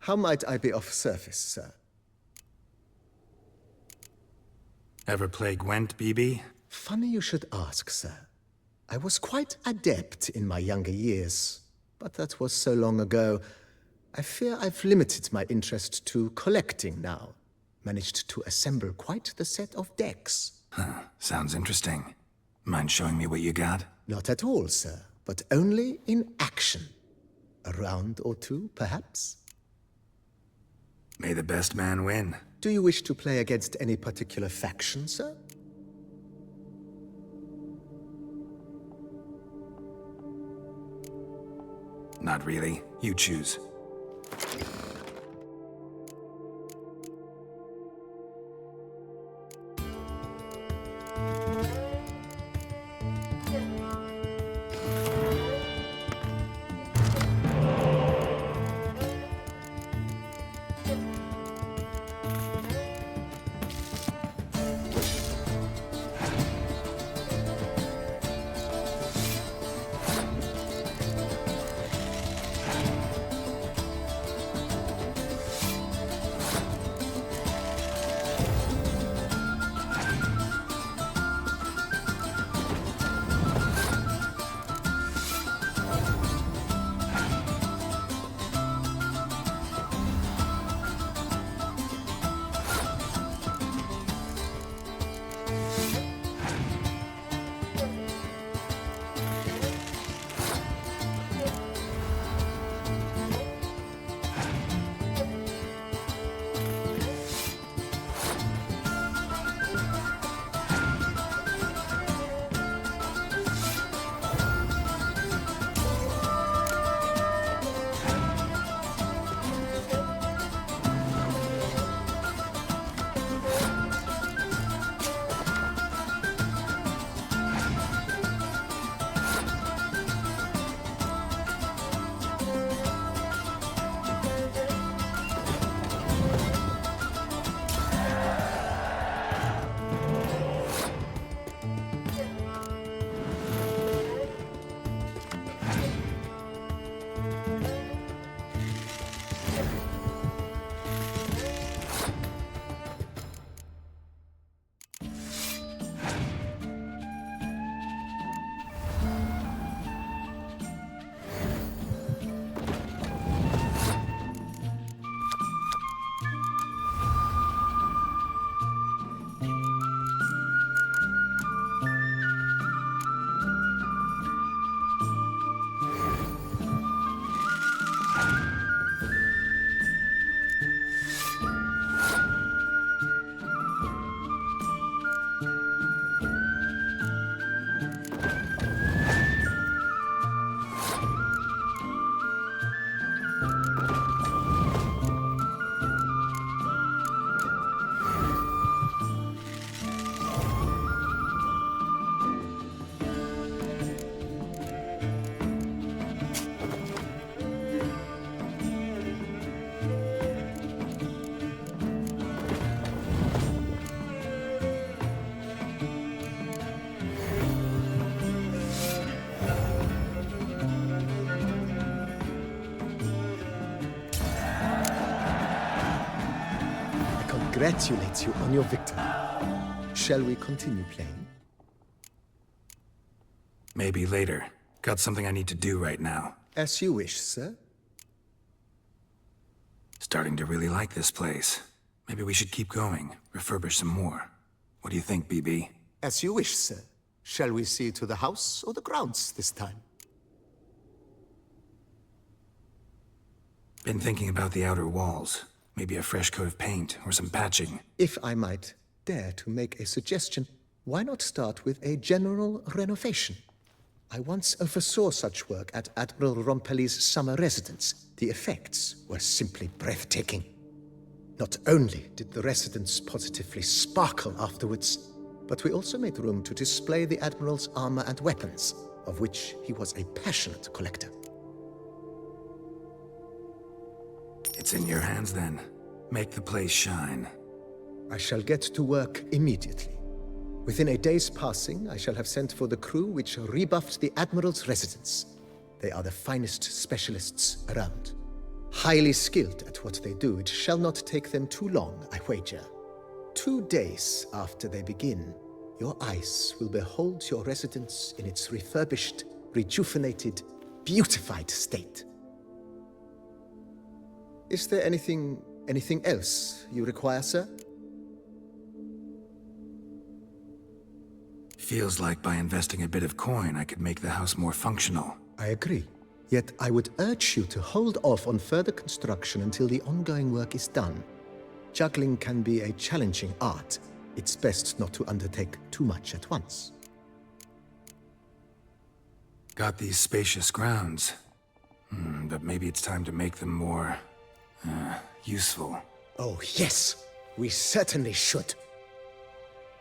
How might I be of service, sir? Ever play Gwent, BB? Funny you should ask, sir. I was quite adept in my younger years, but that was so long ago. I fear I've limited my interest to collecting now. Managed to assemble quite the set of decks. Huh, sounds interesting. Mind showing me what you got? Not at all, sir, but only in action. A round or two, perhaps? May the best man win. Do you wish to play against any particular faction, sir? Not really. You choose. Congratulate you on your victory. Shall we continue playing? Maybe later. Got something I need to do right now. As you wish, sir. Starting to really like this place. Maybe we should keep going, refurbish some more. What do you think, BB? As you wish, sir. Shall we see to the house or the grounds this time? Been thinking about the outer walls. Maybe a fresh coat of paint or some patching. If I might dare to make a suggestion, why not start with a general renovation? I once oversaw such work at Admiral Rompelli's summer residence. The effects were simply breathtaking. Not only did the residence positively sparkle afterwards, but we also made room to display the Admiral's armor and weapons, of which he was a passionate collector. It's in your hands then. Make the place shine. I shall get to work immediately. Within a day's passing, I shall have sent for the crew which rebuffed the Admiral's residence. They are the finest specialists around. Highly skilled at what they do, it shall not take them too long, I wager. 2 days after they begin, your eyes will behold your residence in its refurbished, rejuvenated, beautified state. Is there anything else you require, sir? Feels like by investing a bit of coin, I could make the house more functional. I agree. Yet I would urge you to hold off on further construction until the ongoing work is done. Juggling can be a challenging art. It's best not to undertake too much at once. Got these spacious grounds. But maybe it's time to make them more... useful. Oh, yes! We certainly should.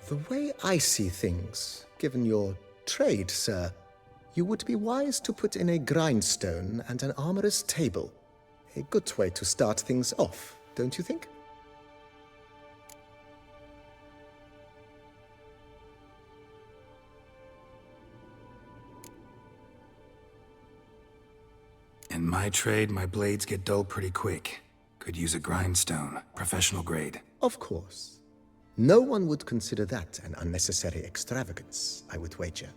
The way I see things, given your trade, sir, you would be wise to put in a grindstone and an armorer's table. A good way to start things off, don't you think? In my trade, my blades get dull pretty quick. Could use a grindstone, professional grade. Of course. No one would consider that an unnecessary extravagance, I would wager.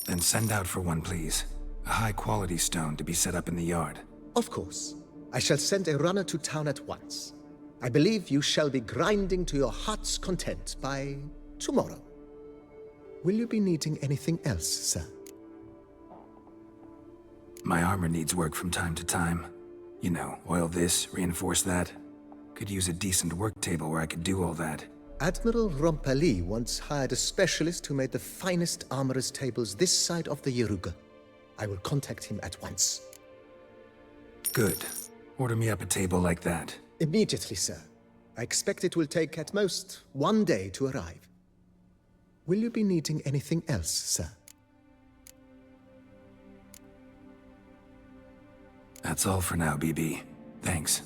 Then send out for one, please. A high-quality stone to be set up in the yard. Of course. I shall send a runner to town at once. I believe you shall be grinding to your heart's content by tomorrow. Will you be needing anything else, sir? My armor needs work from time to time. You know, oil this, reinforce that. Could use a decent work table where I could do all that. Admiral Rompali once hired a specialist who made the finest armorer's tables this side of the Yaruga. I will contact him at once. Good. Order me up a table like that. Immediately, sir. I expect it will take at most 1 day to arrive. Will you be needing anything else, sir? That's all for now, BB. Thanks.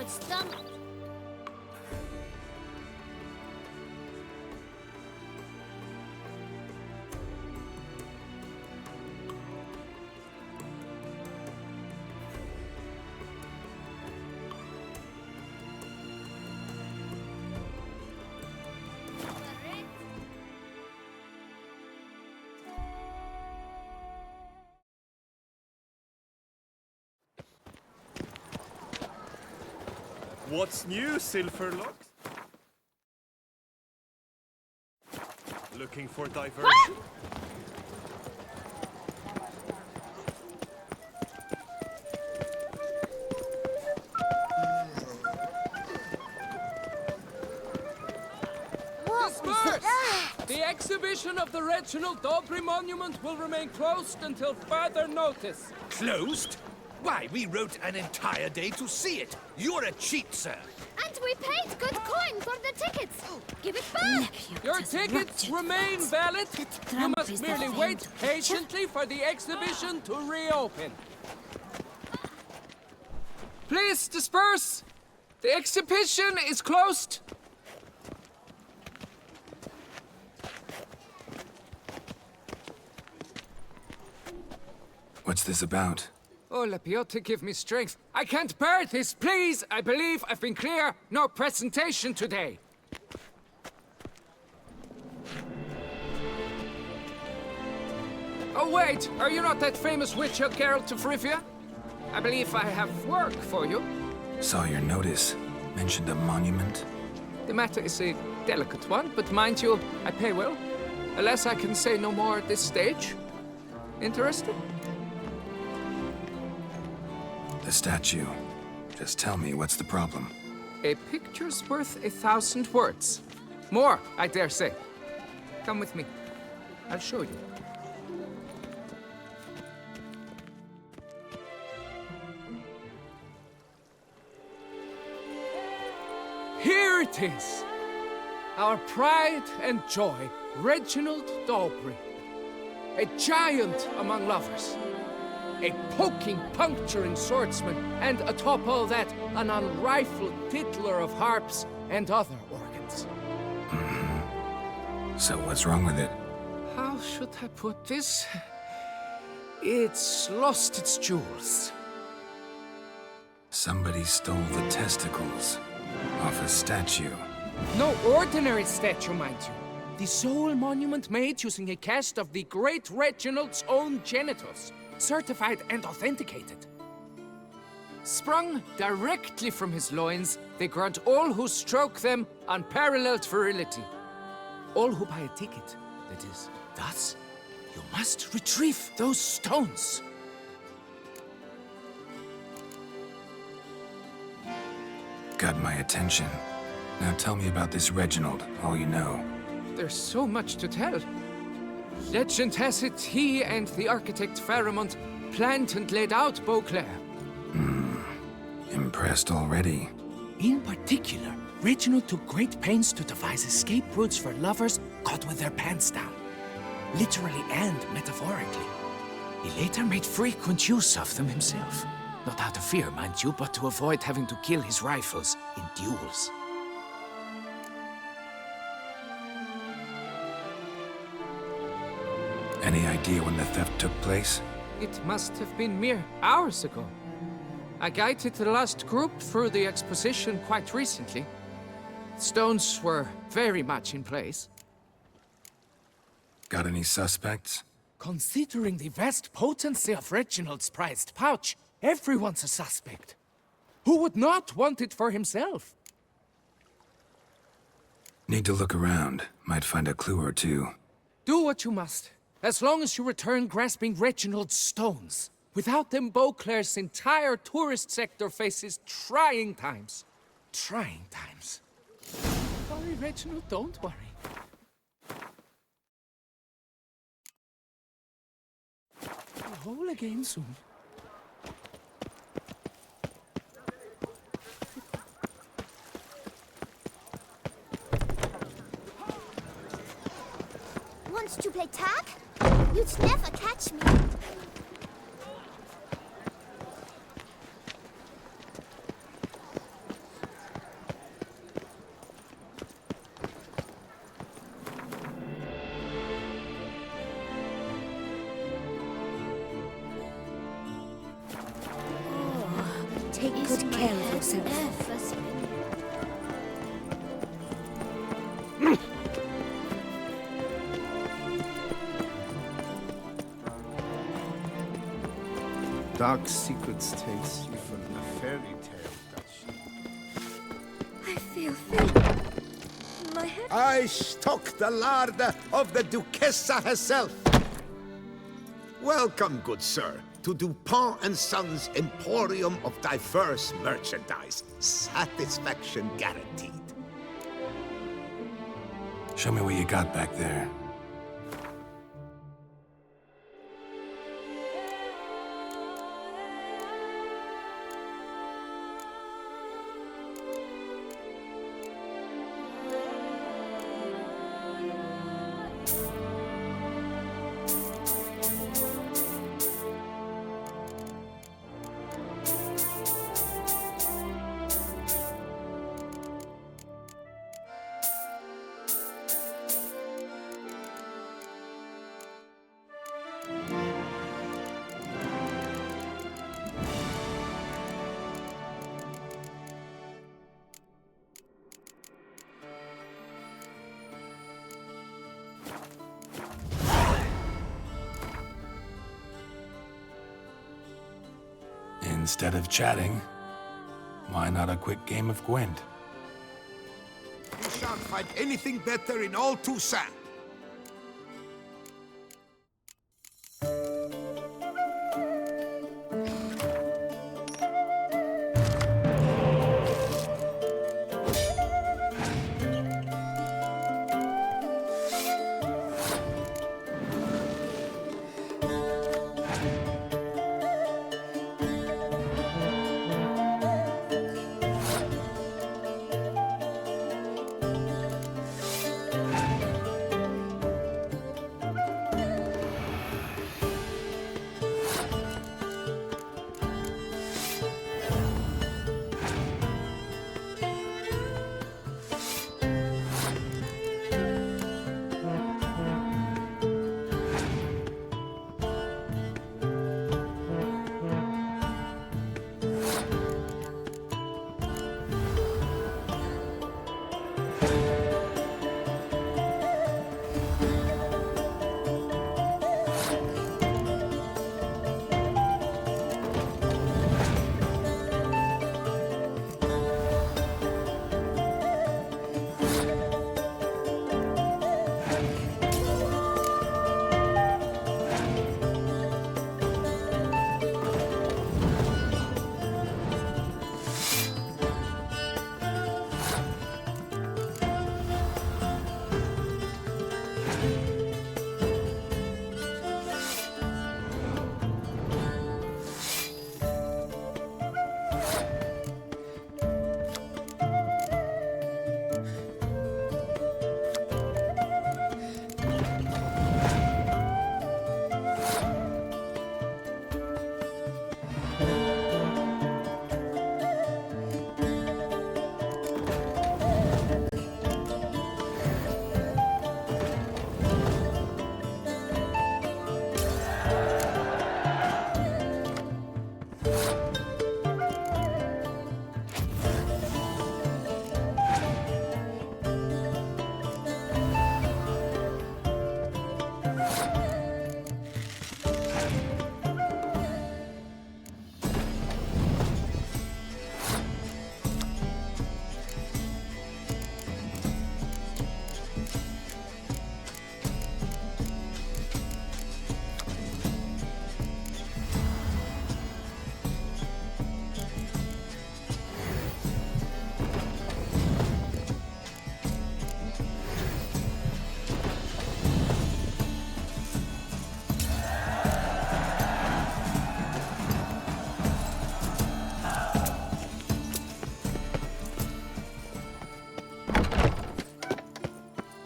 stomach. What's new, Silverlocks? Looking for diversion? Disperse! The exhibition of the Reginald Dobry Monument will remain closed until further notice. Closed? Why, we wrote an entire day to see it. You're a cheat, sir. And we paid good coin for the tickets. Give it back. Your tickets remain valid. You must merely wait patiently for the exhibition to reopen. Please disperse. The exhibition is closed. What's this about? Oh, Lepiota, give me strength. I can't bear this, please! I believe I've been clear. No presentation today. Oh, wait! Are you not that famous witch, Geralt of Rivia? I believe I have work for you. Saw your notice. Mentioned a monument. The matter is a delicate one, but mind you, I pay well. Alas, I can say no more at this stage. Interested? The statue. Just tell me, what's the problem? A picture's worth 1,000 words. More, I dare say. Come with me. I'll show you. Here it is! Our pride and joy, Reginald Dobry. A giant among lovers. A poking, puncturing swordsman, and atop all that, an unrifled tittler of harps and other organs. So what's wrong with it? How should I put this? It's lost its jewels. Somebody stole the testicles off a statue. No ordinary statue, mind you. The sole monument made using a cast of the great Reginald's own genitals. Certified and authenticated. Sprung directly from his loins, they grant all who stroke them unparalleled virility. All who buy a ticket, that is. Thus, you must retrieve those stones. Got my attention. Now tell me about this Reginald, all you know. There's so much to tell. Legend has it he and the architect Faramond planned and laid out Beauclair. Impressed already? In particular, Reginald took great pains to devise escape routes for lovers caught with their pants down. Literally and metaphorically. He later made frequent use of them himself. Not out of fear, mind you, but to avoid having to kill his rivals in duels. Any idea when the theft took place? It must have been mere hours ago. I guided the last group through the exposition quite recently. Stones were very much in place. Got any suspects? Considering the vast potency of Reginald's prized pouch, everyone's a suspect. Who would not want it for himself? Need to look around. Might find a clue or two. Do what you must, as long as you return grasping Reginald's stones. Without them, Beauclair's entire tourist sector faces trying times. Trying times. Worry, Reginald, don't worry. We'll hold again soon. Wants to play tag? You'd never catch me. yourself. Dark secrets takes you from the fairy tale, Dutch. I feel faint. My head. I stock the larder of the Duchessa herself. Welcome, good sir, to Dupont and Sons' Emporium of diverse merchandise. Satisfaction guaranteed. Show me what you got back there. Instead of chatting, why not a quick game of Gwent? You shan't find anything better in all Toussaint.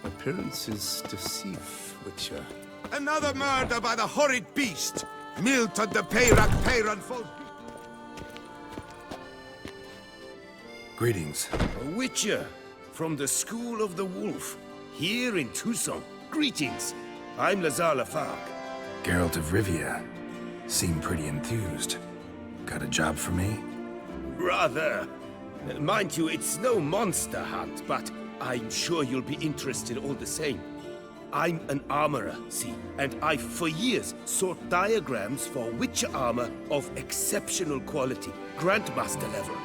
Appearances deceive, Witcher. Another murder by the horrid beast! Milton the Peyrac Peyronful. Greetings. A Witcher from the School of the Wolf, here in Toussaint. Greetings. I'm Lazar Lafargue. Geralt of Rivia. Seem pretty enthused. Got a job for me? Rather. Mind you, it's no monster hunt, but I'm sure you'll be interested all the same. I'm an armorer, see, and I've for years sought diagrams for Witcher armor of exceptional quality, Grandmaster level.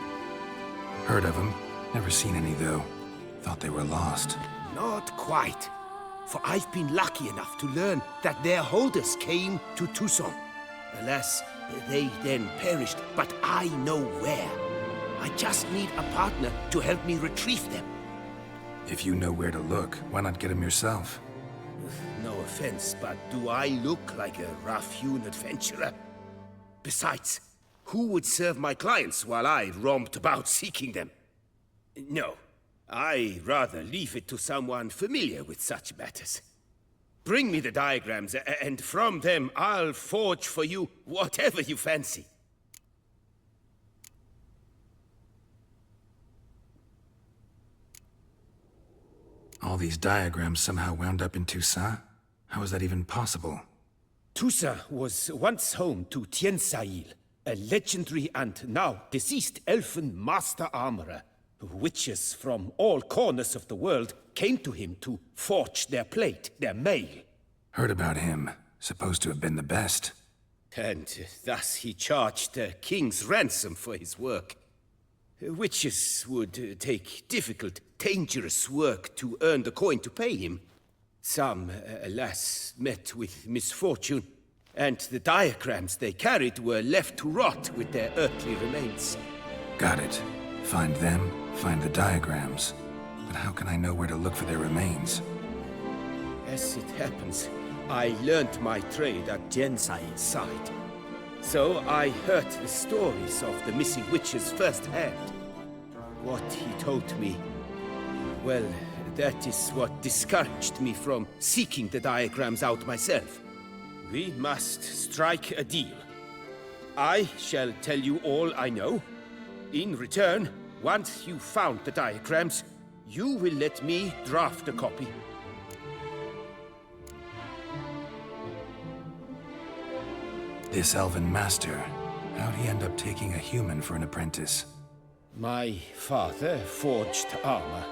Heard of them. Never seen any, though. Thought they were lost. Not quite. For I've been lucky enough to learn that their holders came to Tucson. Alas, they then perished, but I know where. I just need a partner to help me retrieve them. If you know where to look, why not get them yourself? No offense, but do I look like a rough-hewn adventurer? Besides, who would serve my clients while I romped about seeking them? No, I rather leave it to someone familiar with such matters. Bring me the diagrams, and from them I'll forge for you whatever you fancy. All these diagrams somehow wound up in Toussaint? How is that even possible? Toussaint was once home to Tiensail, a legendary and now deceased elfin master armorer. Witches from all corners of the world came to him to forge their plate, their mail. Heard about him. Supposed to have been the best. And thus he charged a king's ransom for his work. Witches would take difficult, dangerous work to earn the coin to pay him. Some, alas, met with misfortune, and the diagrams they carried were left to rot with their earthly remains. Got it. Find them, find the diagrams. But how can I know where to look for their remains? As it happens, I learned my trade at Tiensail's side. So I heard the stories of the missing witches firsthand. What he told me, well, that is what discouraged me from seeking the diagrams out myself. We must strike a deal. I shall tell you all I know. In return, once you've found the diagrams, you will let me draft a copy. This elven master, how'd he end up taking a human for an apprentice? My father forged armor.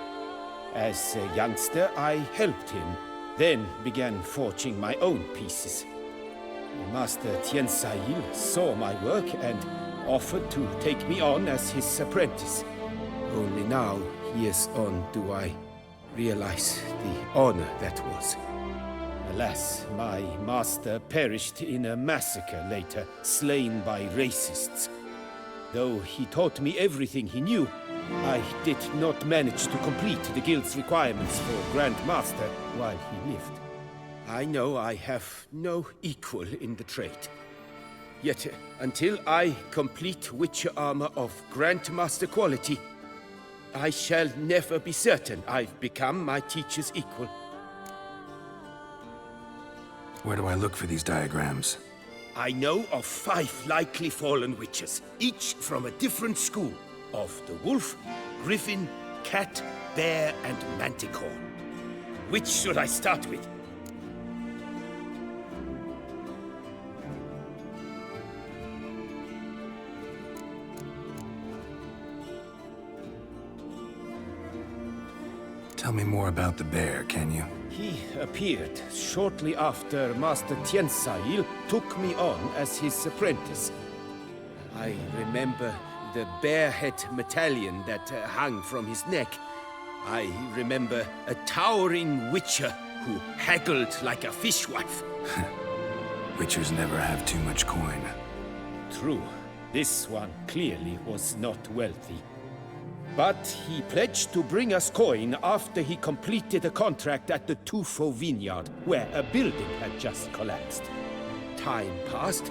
As a youngster, I helped him, then began forging my own pieces. Master Tiensail saw my work and offered to take me on as his apprentice. Only now, years on, do I realize the honor that was. Alas, my master perished in a massacre later, slain by racists. Though he taught me everything he knew, I did not manage to complete the guild's requirements for Grandmaster while he lived. I know I have no equal in the trade. Yet, until I complete Witcher armor of Grandmaster quality, I shall never be certain I've become my teacher's equal. Where do I look for these diagrams? I know of 5 likely fallen witches, each from a different school of the wolf, griffin, cat, bear, and manticore. Which should I start with? Tell me more about the bear, can you? He appeared shortly after Master Tiensail took me on as his apprentice. I remember the bear-head medallion that hung from his neck. I remember a towering witcher who haggled like a fishwife. Witchers never have too much coin. True, this one clearly was not wealthy. But he pledged to bring us coin after he completed a contract at the Tufo vineyard, where a building had just collapsed. Time passed,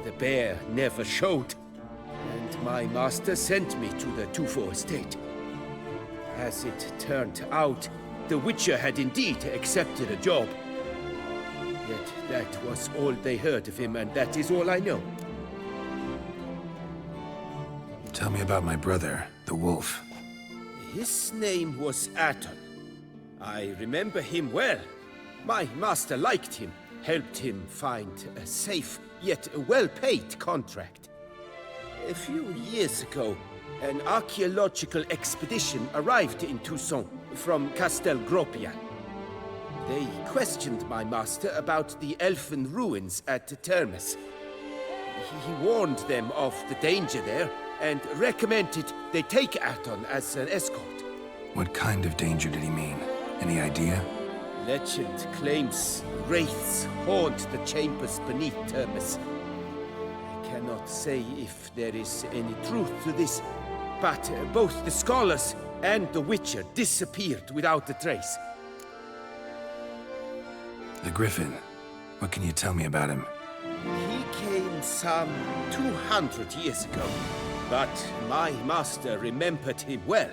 the bear never showed, and my master sent me to the Tufo estate. As it turned out, the Witcher had indeed accepted a job. Yet that was all they heard of him, and that is all I know. Tell me about my brother, the wolf. His name was Aton. I remember him well. My master liked him, helped him find a safe, yet well-paid contract. A few years ago, An archaeological expedition arrived in Toussaint from Castel Gropian. They questioned my master about the elfin ruins at Termes. He warned them of the danger there and recommended they take Aton as an escort. What kind of danger did he mean? Any idea? Legend claims wraiths haunt the chambers beneath Termes. I cannot say if there is any truth to this, but both the scholars and the Witcher disappeared without a trace. The Griffin. What can you tell me about him? He came some 200 years ago, but my master remembered him well.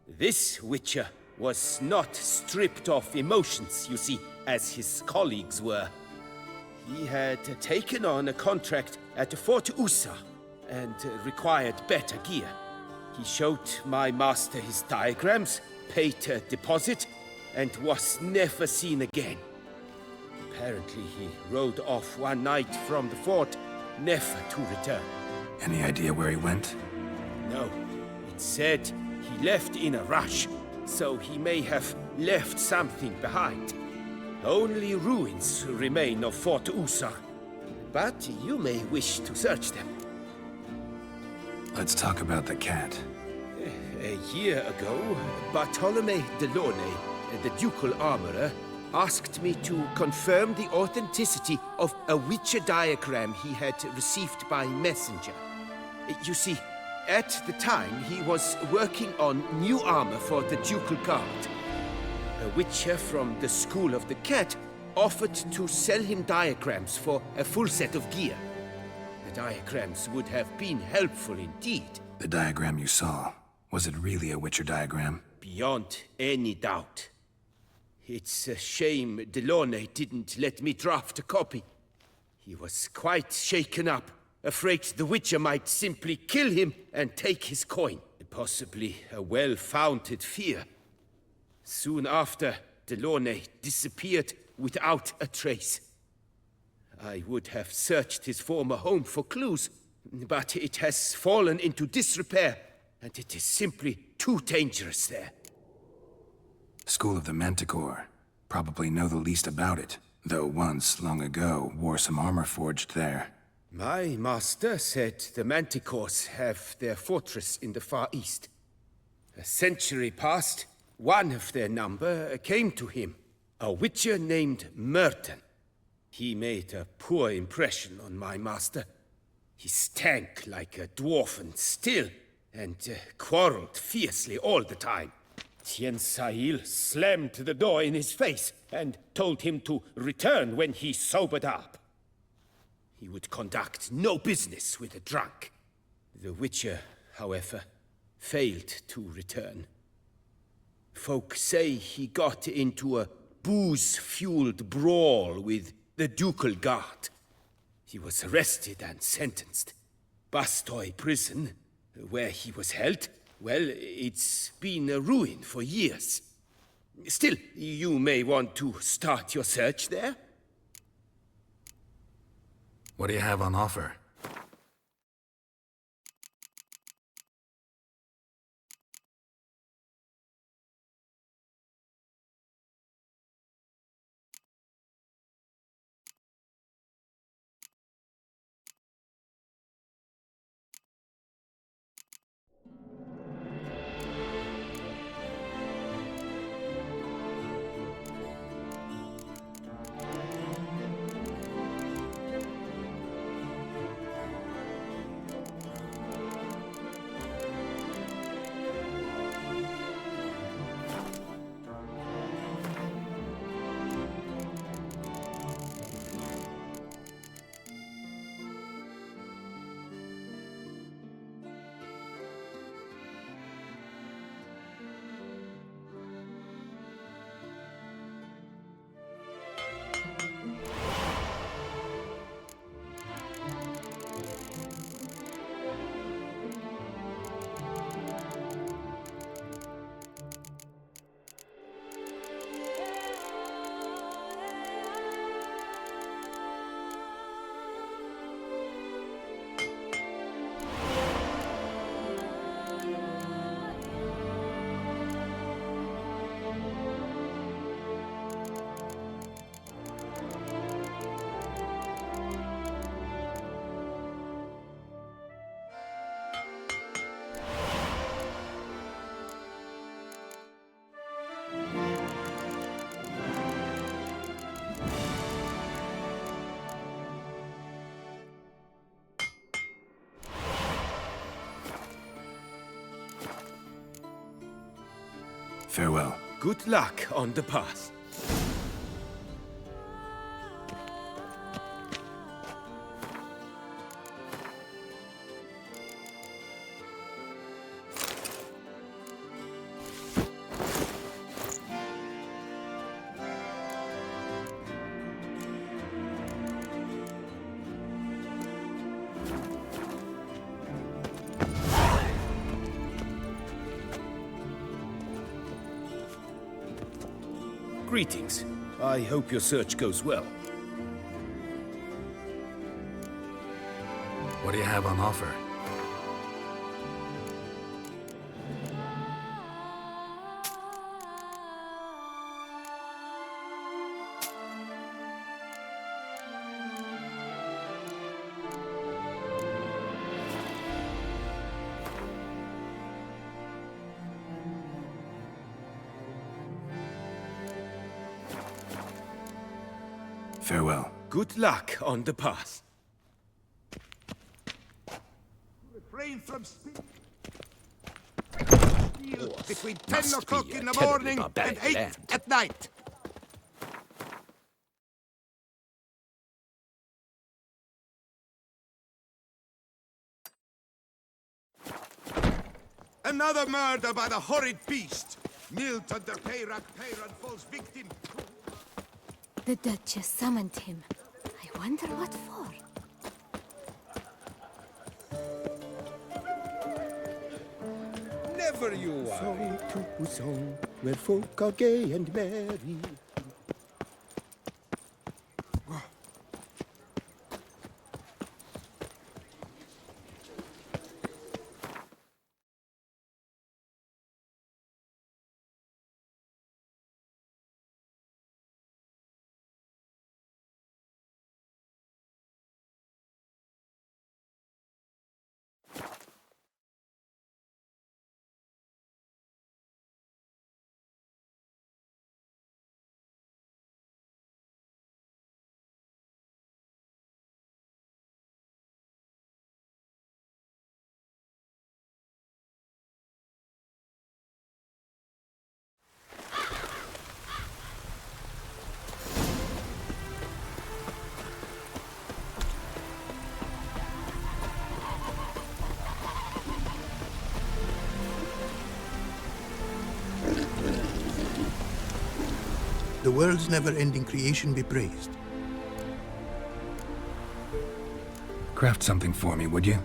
This Witcher was not stripped of emotions, you see, as his colleagues were. He had taken on a contract at Fort Usa and required better gear. He showed my master his diagrams, paid a deposit, and was never seen again. Apparently, he rode off one night from the fort, never to return. Any idea where he went? No, it said he left in a rush, so he may have left something behind. Only ruins remain of Fort Usa, but you may wish to search them. Let's talk about the cat. A year ago, Bartolome de Launay, the ducal armorer, asked me to confirm the authenticity of a Witcher diagram he had received by messenger. You see, at the time he was working on new armor for the ducal guard. A Witcher from the School of the Cat offered to sell him diagrams for a full set of gear. The diagrams would have been helpful indeed. The diagram you saw, was it really a Witcher diagram? Beyond any doubt. It's a shame Delaunay didn't let me draft a copy. He was quite shaken up, afraid the Witcher might simply kill him and take his coin. Possibly a well-founded fear. Soon after, Delaunay disappeared without a trace. I would have searched his former home for clues, but it has fallen into disrepair, and it is simply too dangerous there. School of the Manticore. Probably know the least about it, though once, long ago, wore some armor forged there. My master said the Manticores have their fortress in the Far East. A century past, one of their number came to him, a Witcher named Merton. He made a poor impression on my master. He stank like a dwarfen still, and quarreled fiercely all the time. Tien Sahil slammed the door in his face and told him to return when he sobered up. He would conduct no business with a drunk. The Witcher, however, failed to return. Folk say he got into a booze-fueled brawl with the Ducal Guard. He was arrested and sentenced. Bastoy Prison, where he was held, well, it's been a ruin for years. Still, you may want to start your search there. What do you have on offer? Farewell. Good luck on the path. Greetings. I hope your search goes well. What do you have on offer? Farewell. Good luck on the path. Refrain from between 10 must o'clock be a in the terribly morning and barbaric 8 land. at night. Another murder by the horrid beast. Milt under Peyrak Peyran falls victim. The Duchess summoned him. I wonder what for. Never you are. Song to song, where folk are gay and merry. The world's never-ending creation be praised. Craft something for me, would you?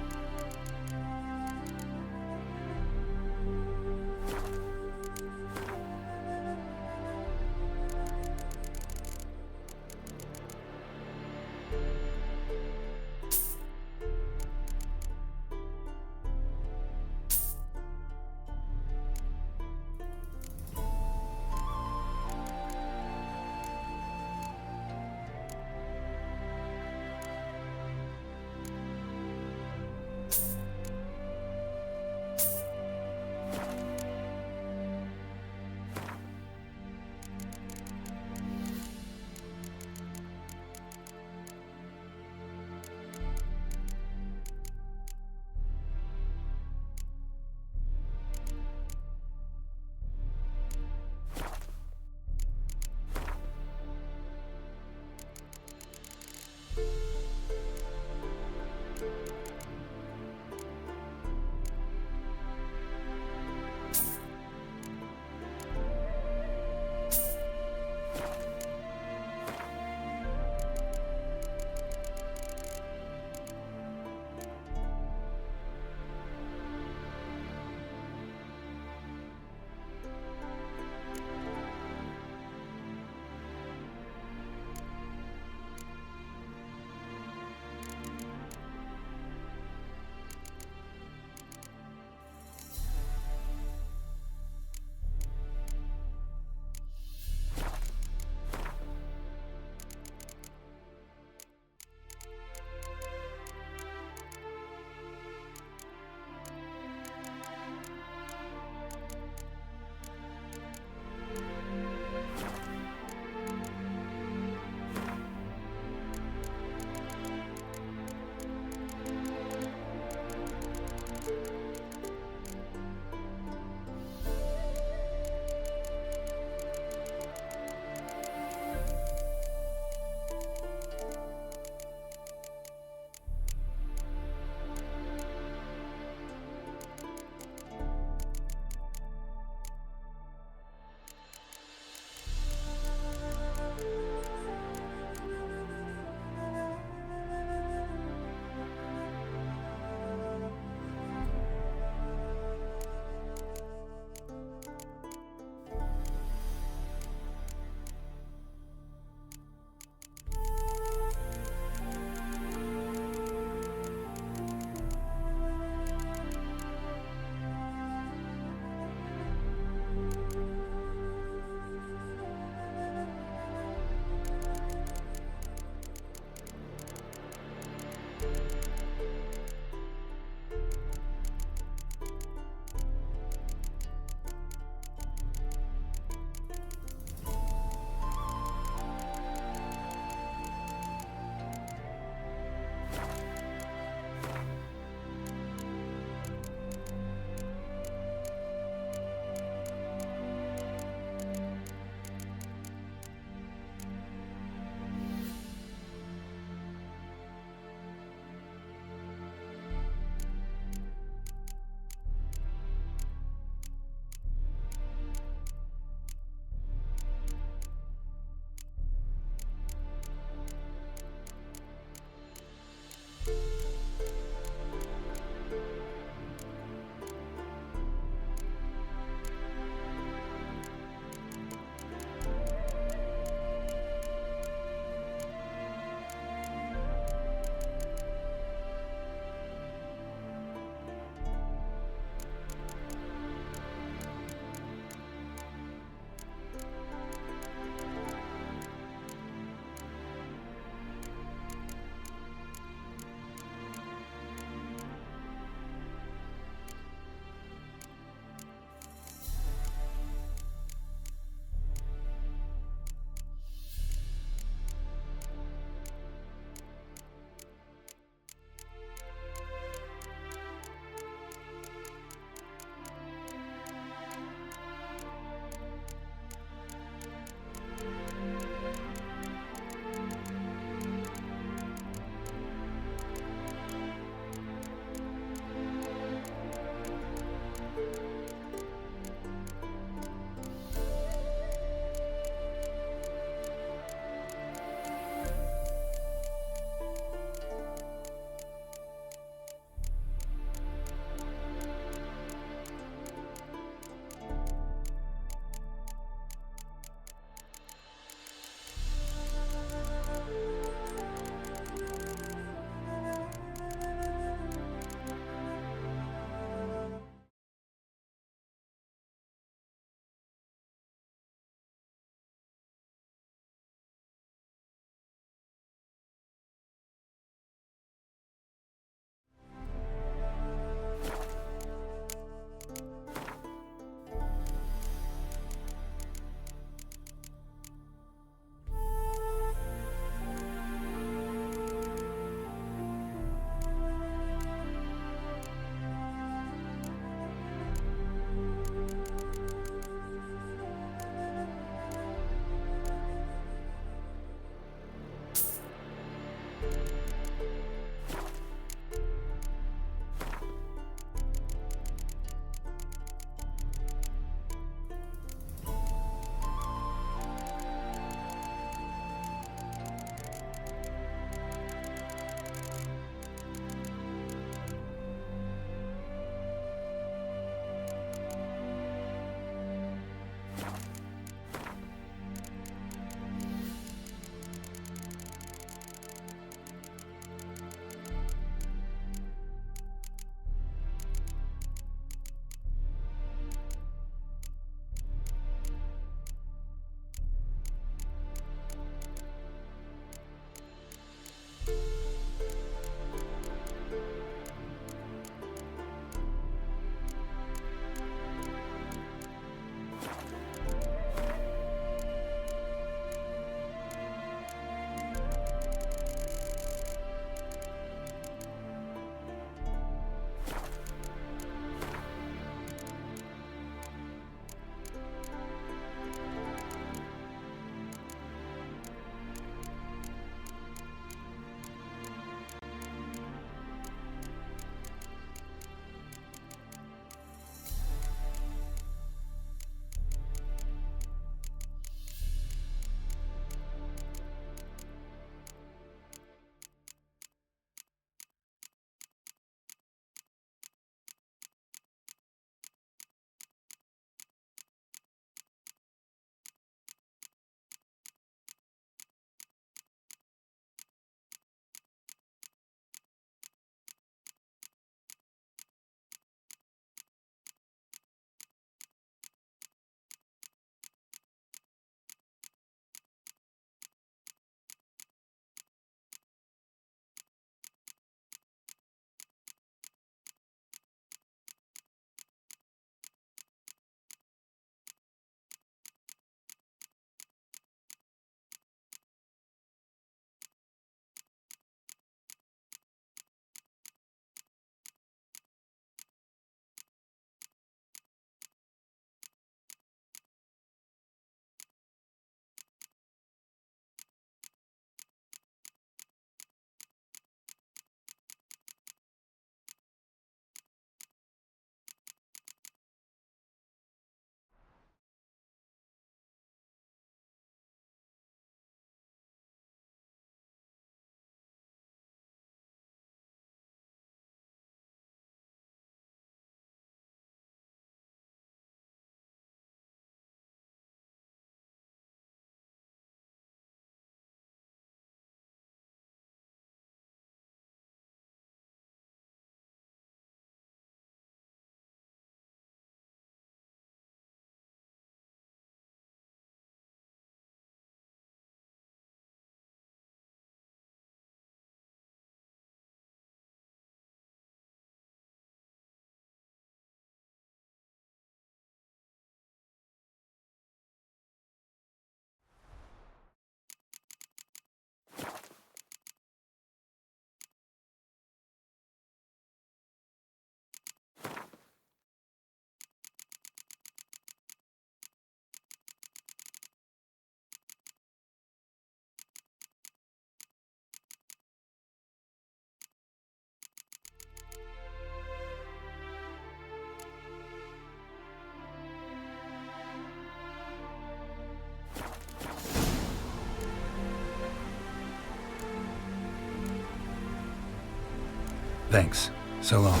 Thanks. So long.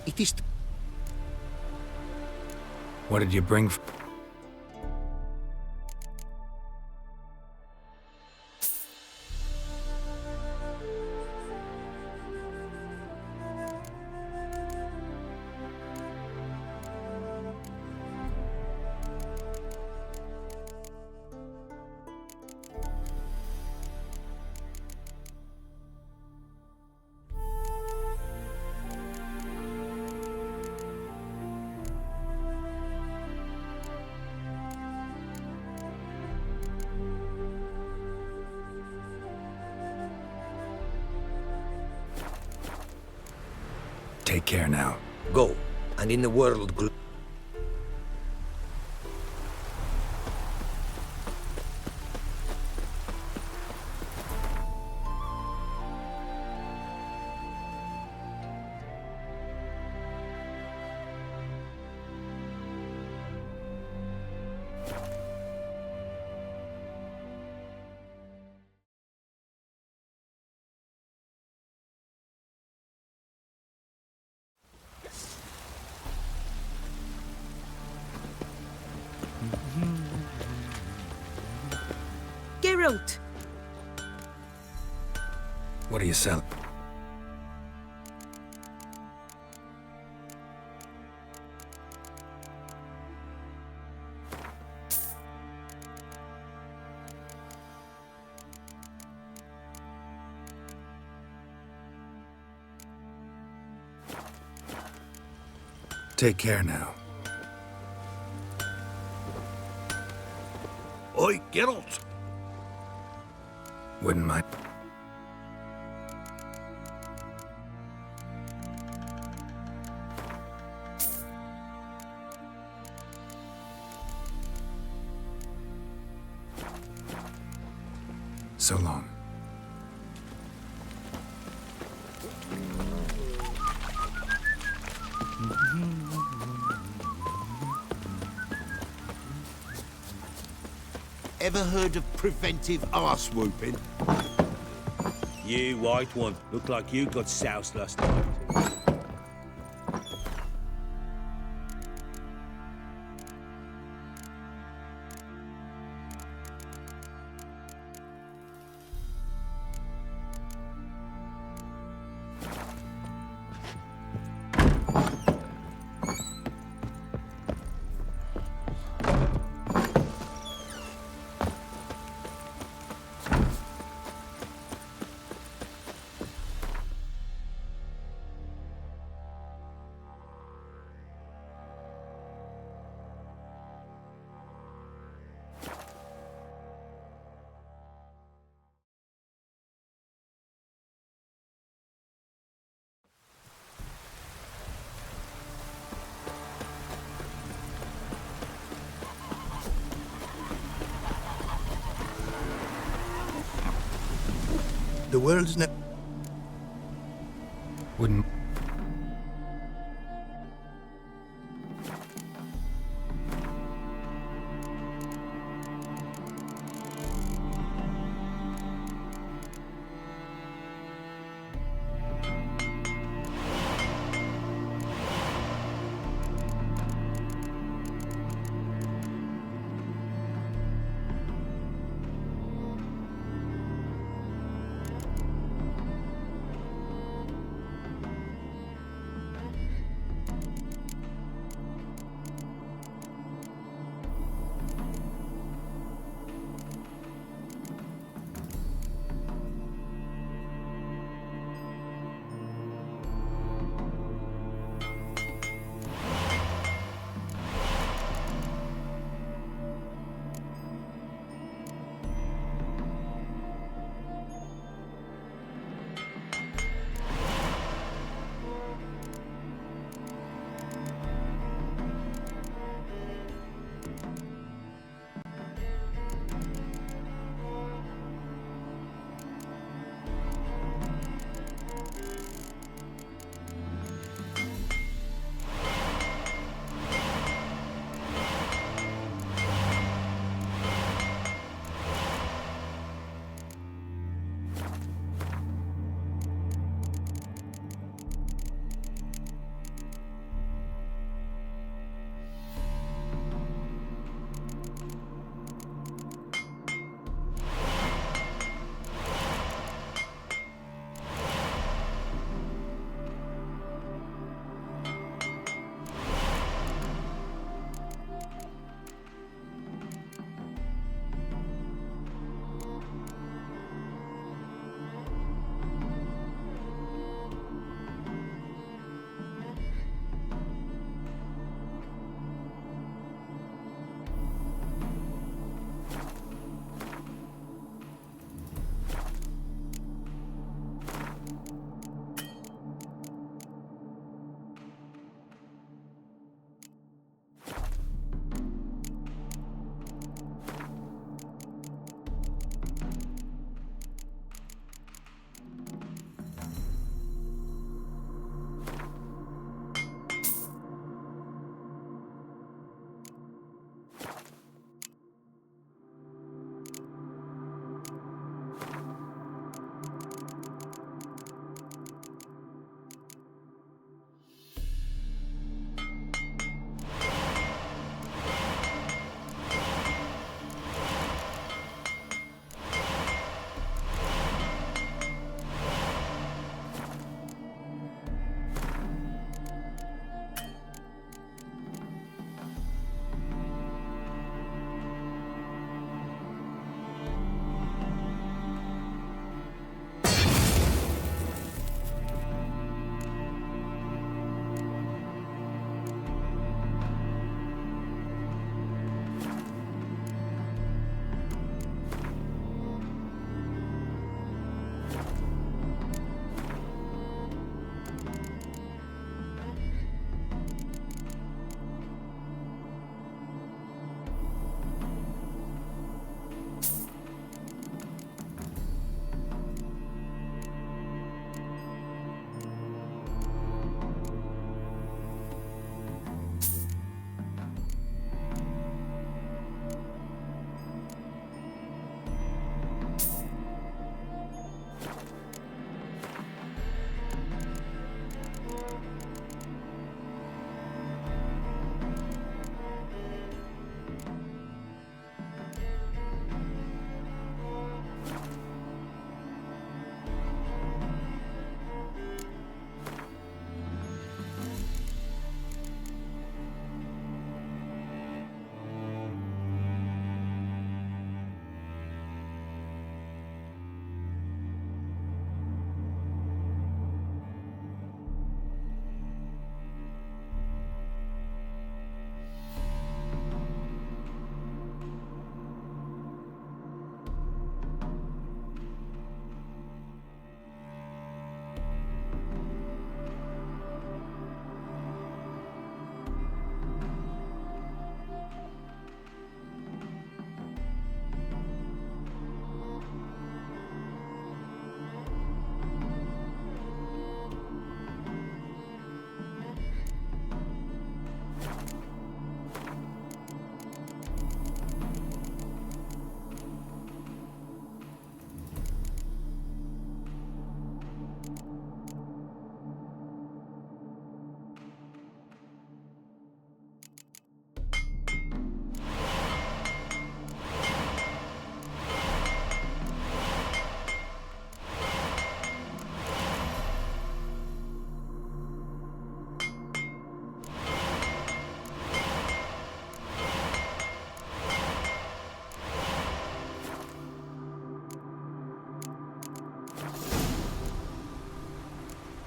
It is... What did you bring? Take care now. Go, and in the world... Geralt! What are you selling? Take care now. Oi, Geralt! Wouldn't mind. So long. Ever heard of preventive arse whooping? You white one, look like you got soused last night. The world's never... Wouldn't...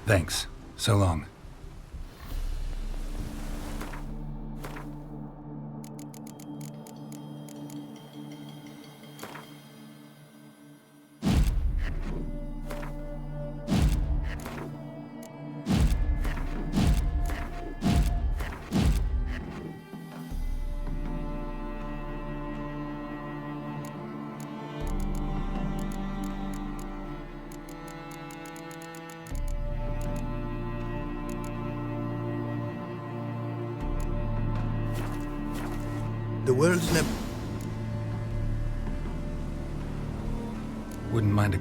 Thanks. So long. The world's never... Wouldn't mind a...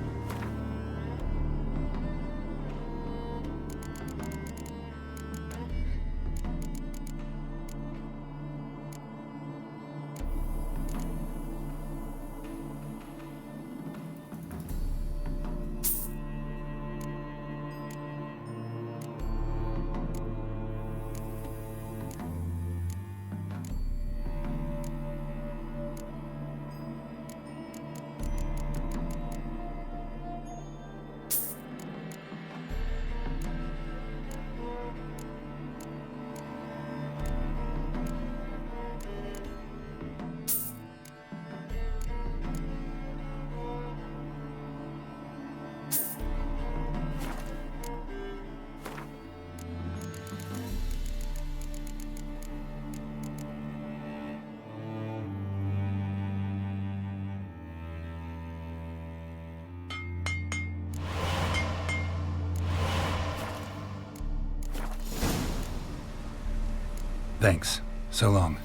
Thanks. So long.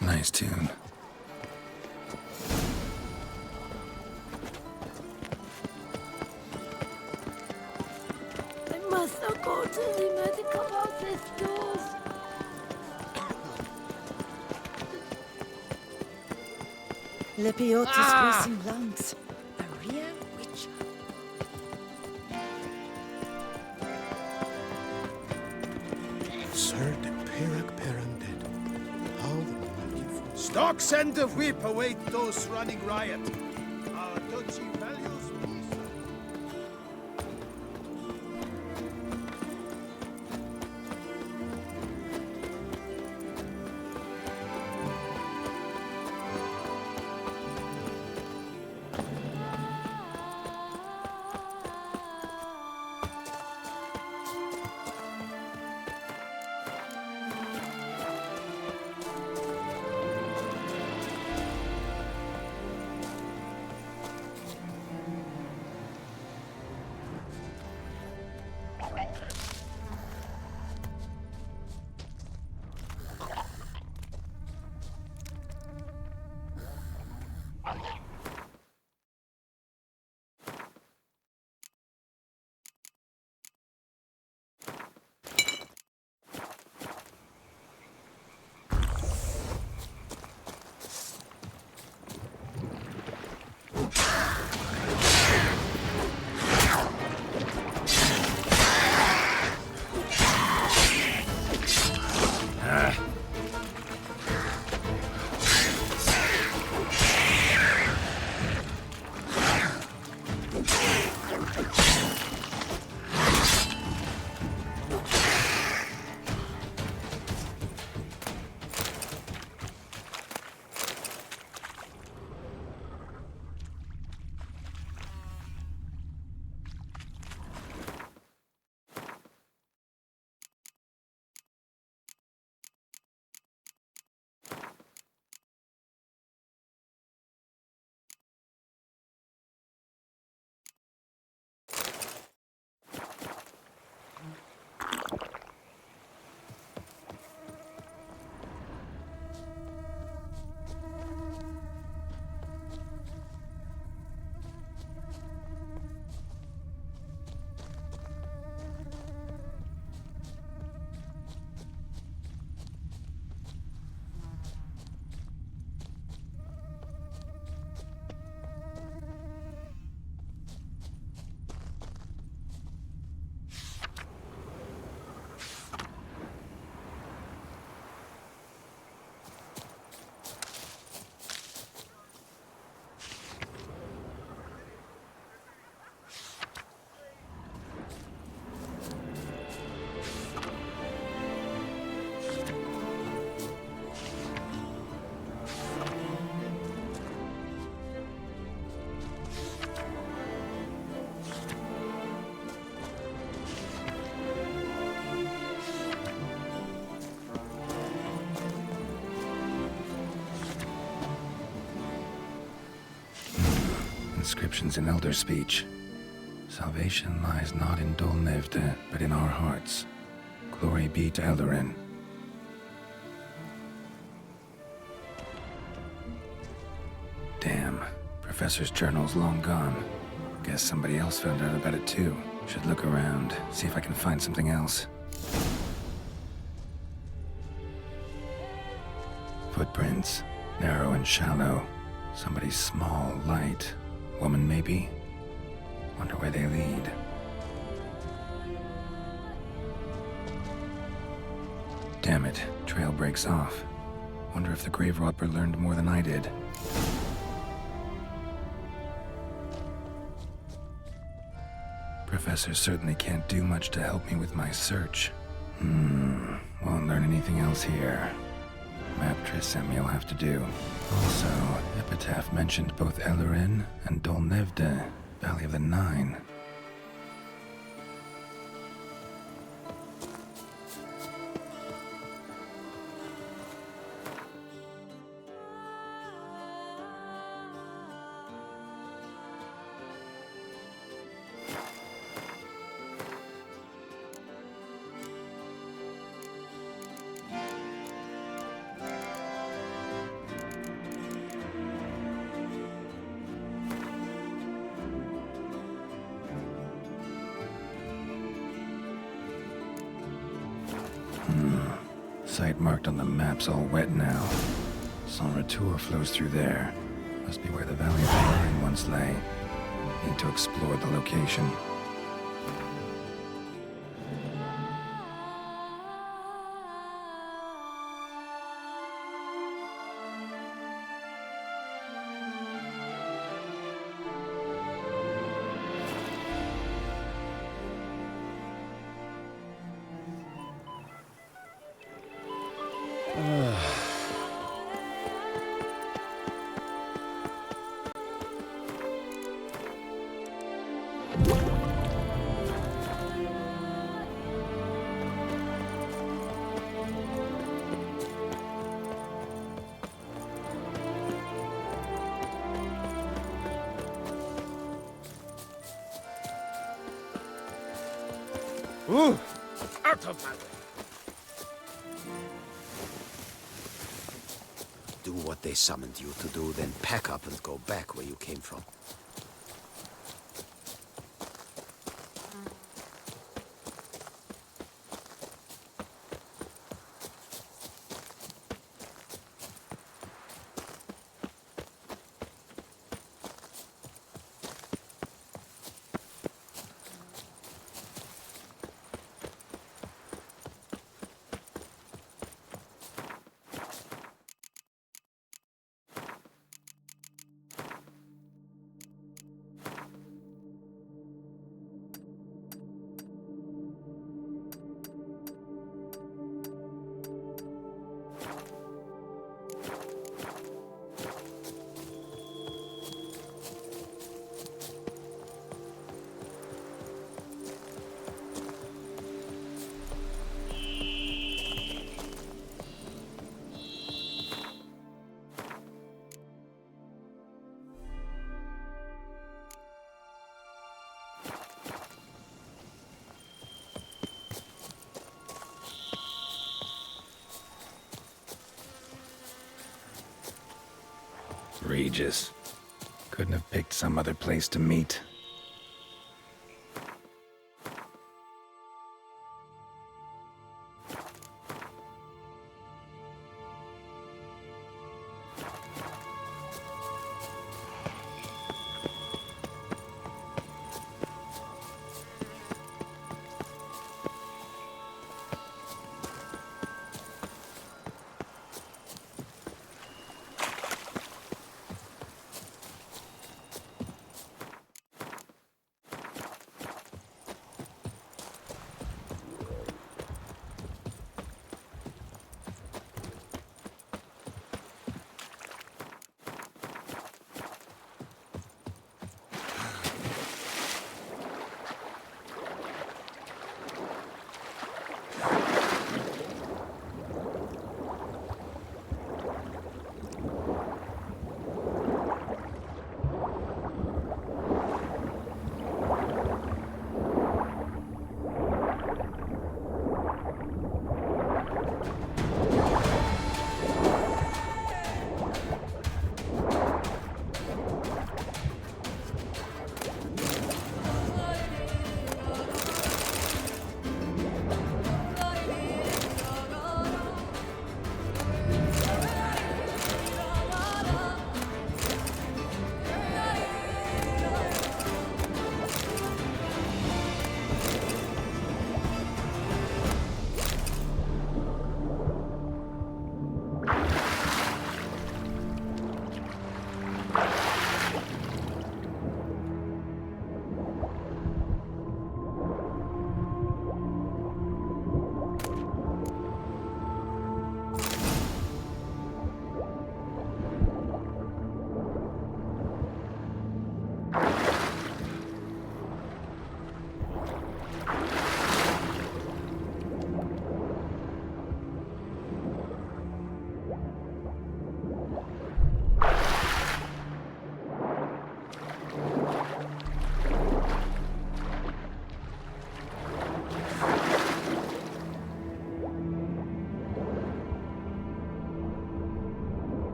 Nice tune. I must not go to the medical office doors. Lepiotis racing lungs. A real witcher. Sir de Perac Perundead. How the mighty force. Stocks and the whip await those running riot. Our duchy values peace. Inscriptions in Elder speech. Salvation lies not in Dol Nevde, but in our hearts. Glory be to Eldarin. Damn. Professor's journal's long gone. Guess somebody else found out about it too. Should look around, see if I can find something else. Footprints. Narrow and shallow. Somebody's small, light. Woman, maybe? Wonder where they lead. Damn it. Trail breaks off. Wonder if the grave robber learned more than I did. Professor certainly can't do much to help me with my search. Won't learn anything else here. Map Triss sent me will have to do. Also, Epitaph mentioned both Eldarin and Dol Nevde, Valley of the Nine. Site marked on the map's all wet now. Sans Retour flows through there. Must be where the Valley of Iron once lay. Need to explore the location. Ooh! Out of my way! Do what they summoned you to do, then pack up and go back where you came from. Regis. Couldn't have picked some other place to meet.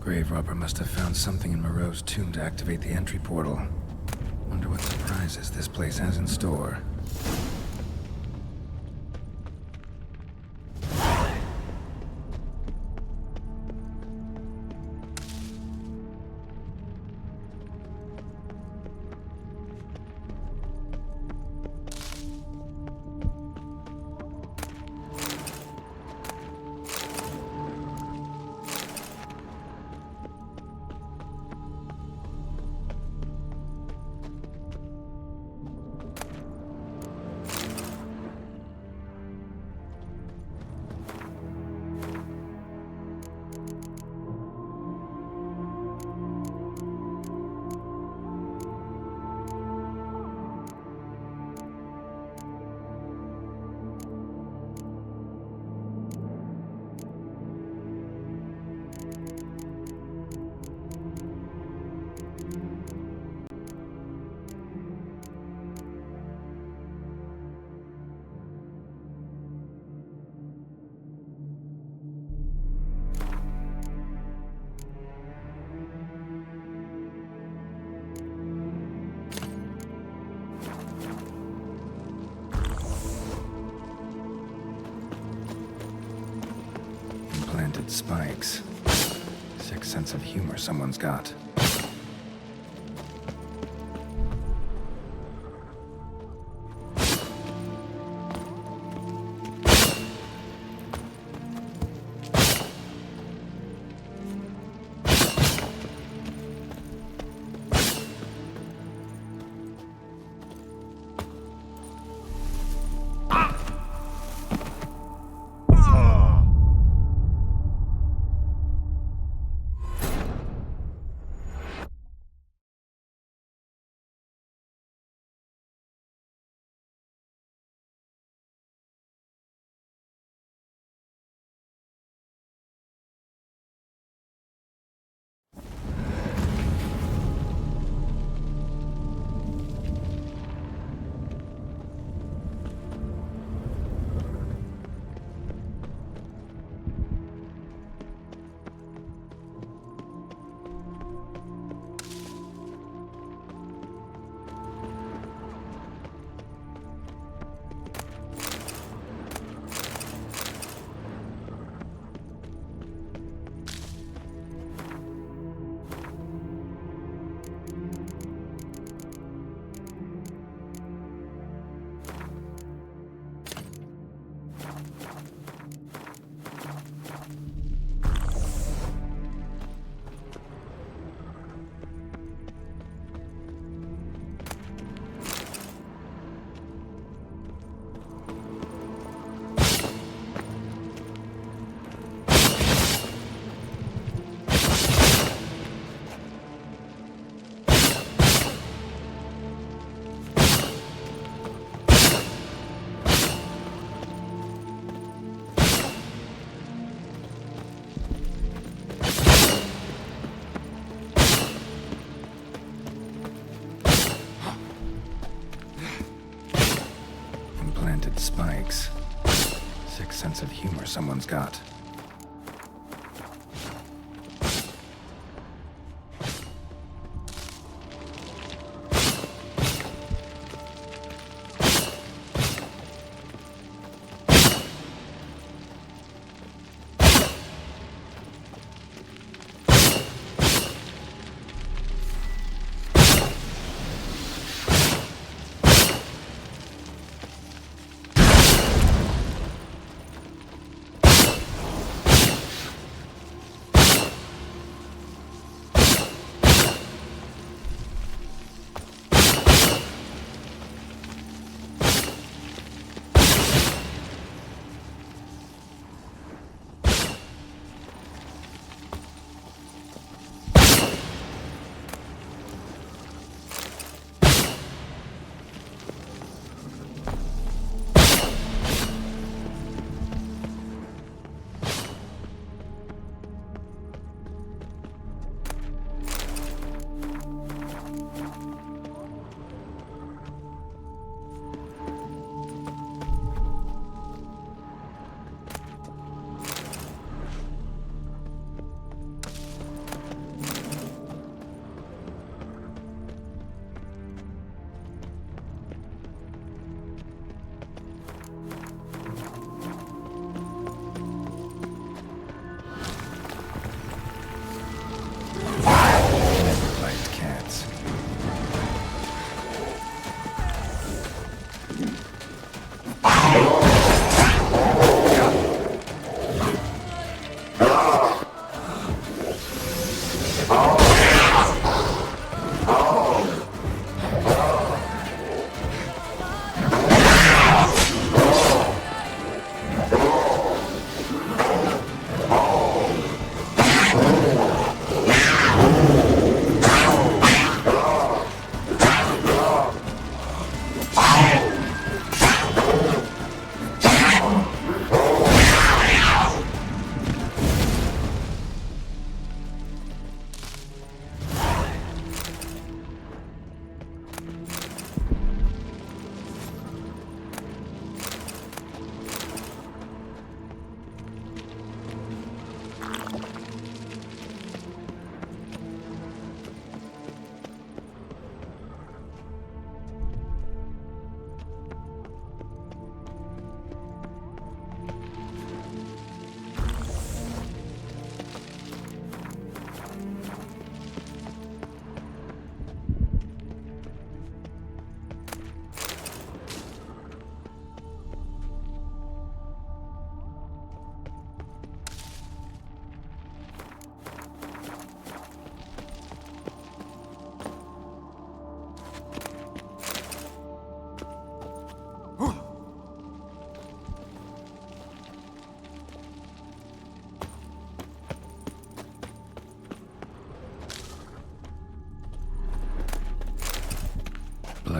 grave robber must have found something in Moreau's tomb to activate the entry portal. Wonder what surprises this place has in store. Implanted spikes. Sick sense of humor someone's got. Spikes. Sick sense of humor someone's got.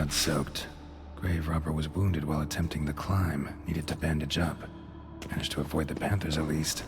blood-soaked. Grave robber was wounded while attempting the climb. Needed to bandage up. Managed to avoid the Panthers at least.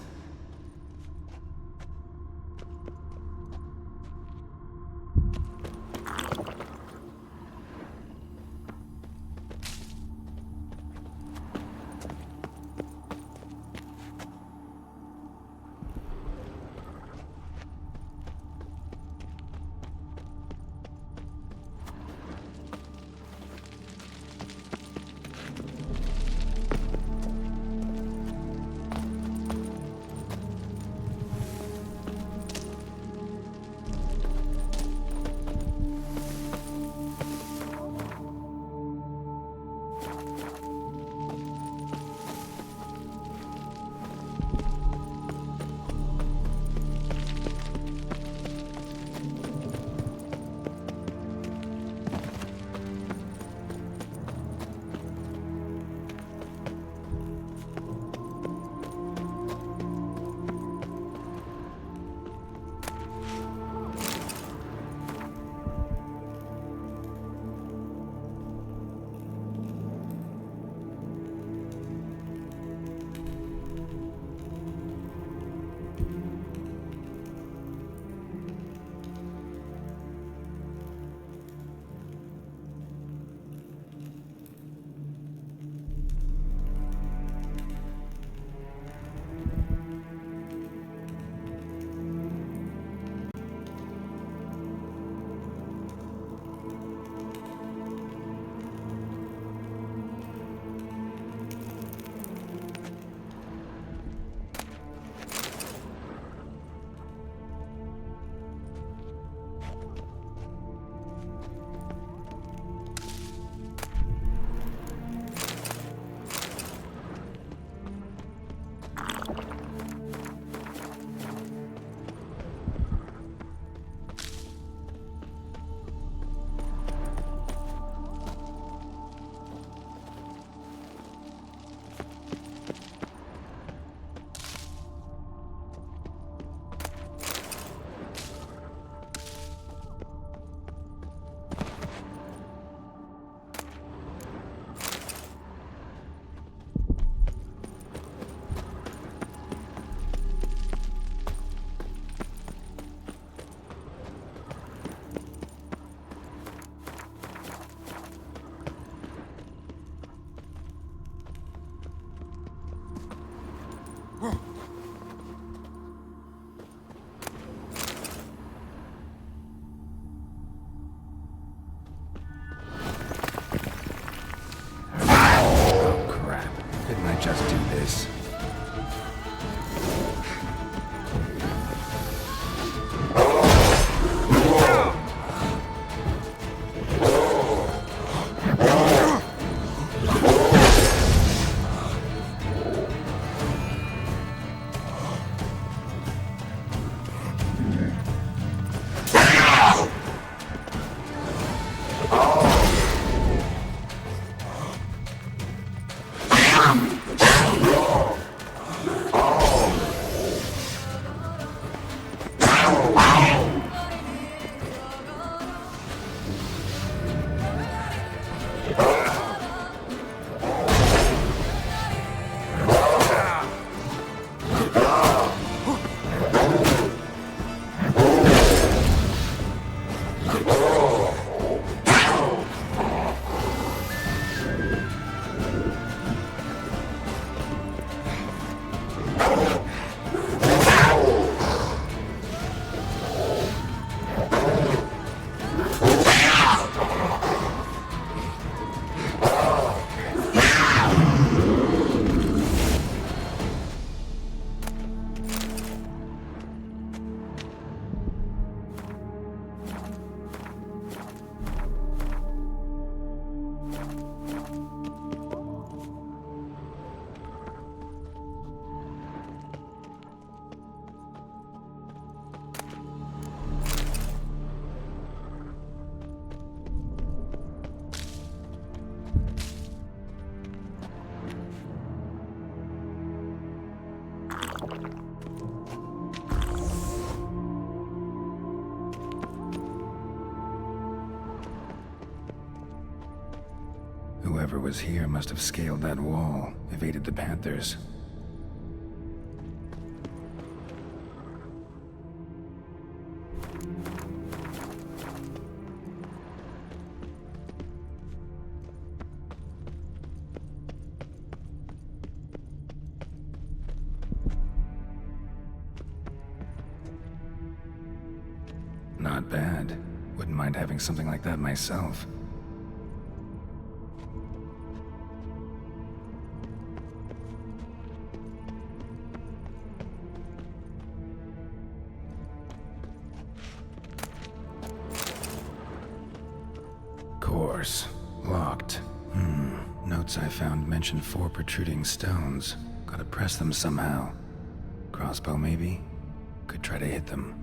Just do this. Whoever was here must have scaled that wall, evaded the Panthers. Not bad. Wouldn't mind having something like that myself. Course. Locked. Notes I found mention 4 protruding stones. Gotta press them somehow. Crossbow, maybe? Could try to hit them.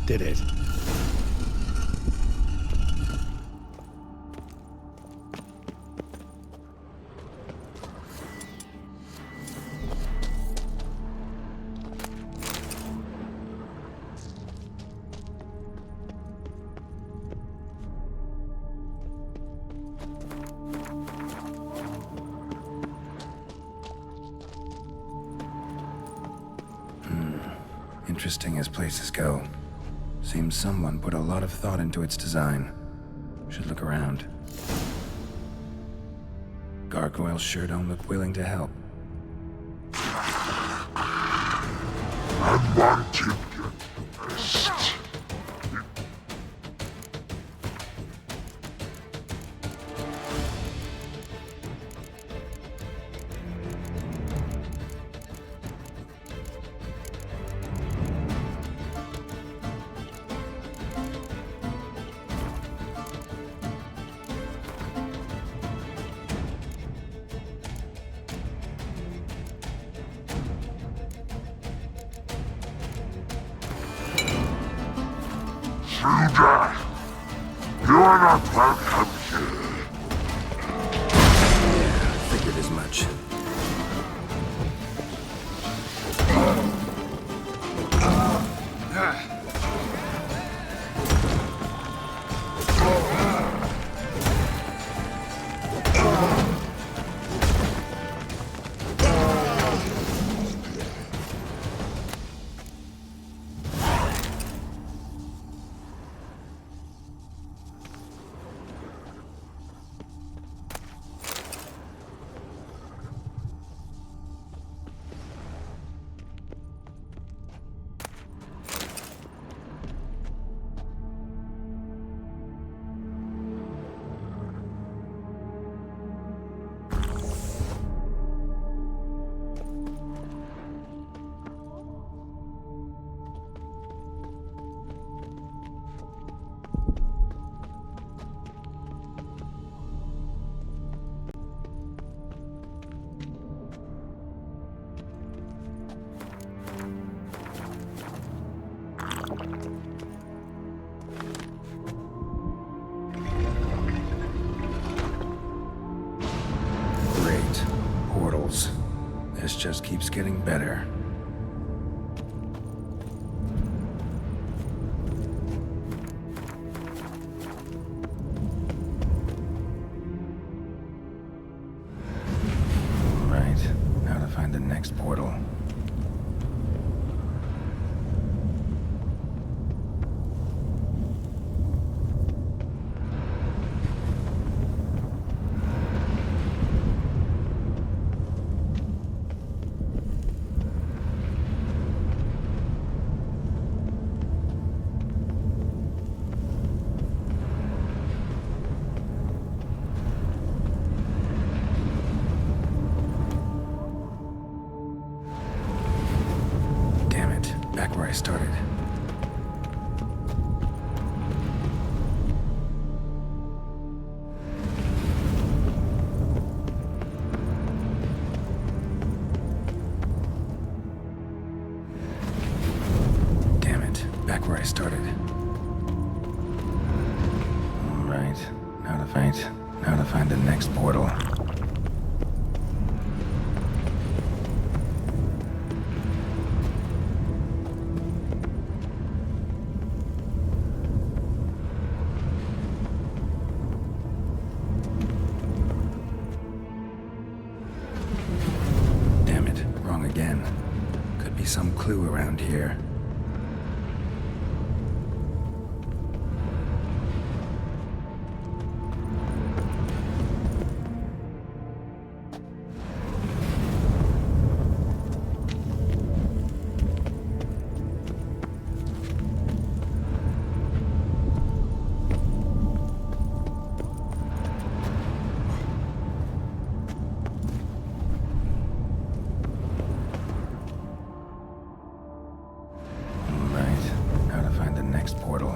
Did it. Interesting as places go. Seems someone put a lot of thought into its design. Should look around. Gargoyles sure don't look willing to help. I want to get the best. Judah, you are not welcome here. Yeah, figured as much. Great. Portals. This just keeps getting better. Right. Now to find the next portal. Right, now to find the next portal. Damn it, wrong again. Could be some clue around here. Portal.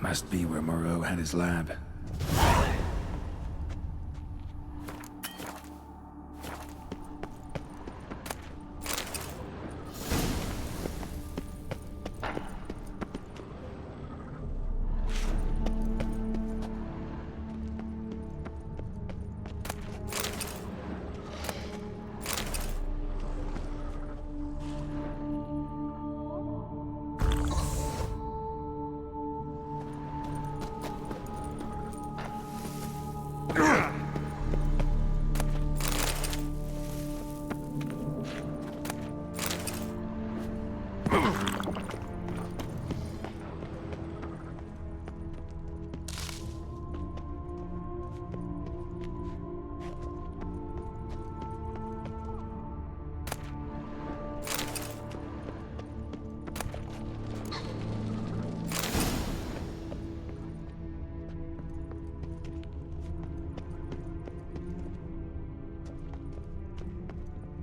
Must be where Moreau had his lab.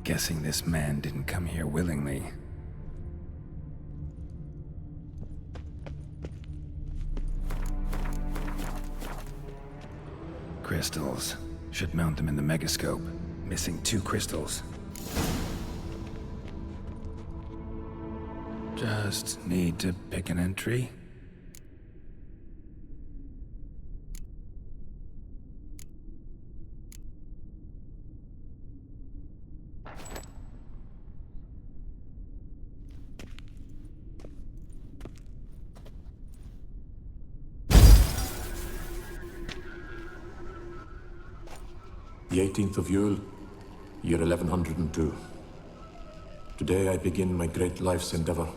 Guessing this man didn't come here willingly. Crystals. Should mount them in the megascope. Missing 2 crystals. Just need to pick an entry. The 18th of Yule, year 1102. Today I begin my great life's endeavor,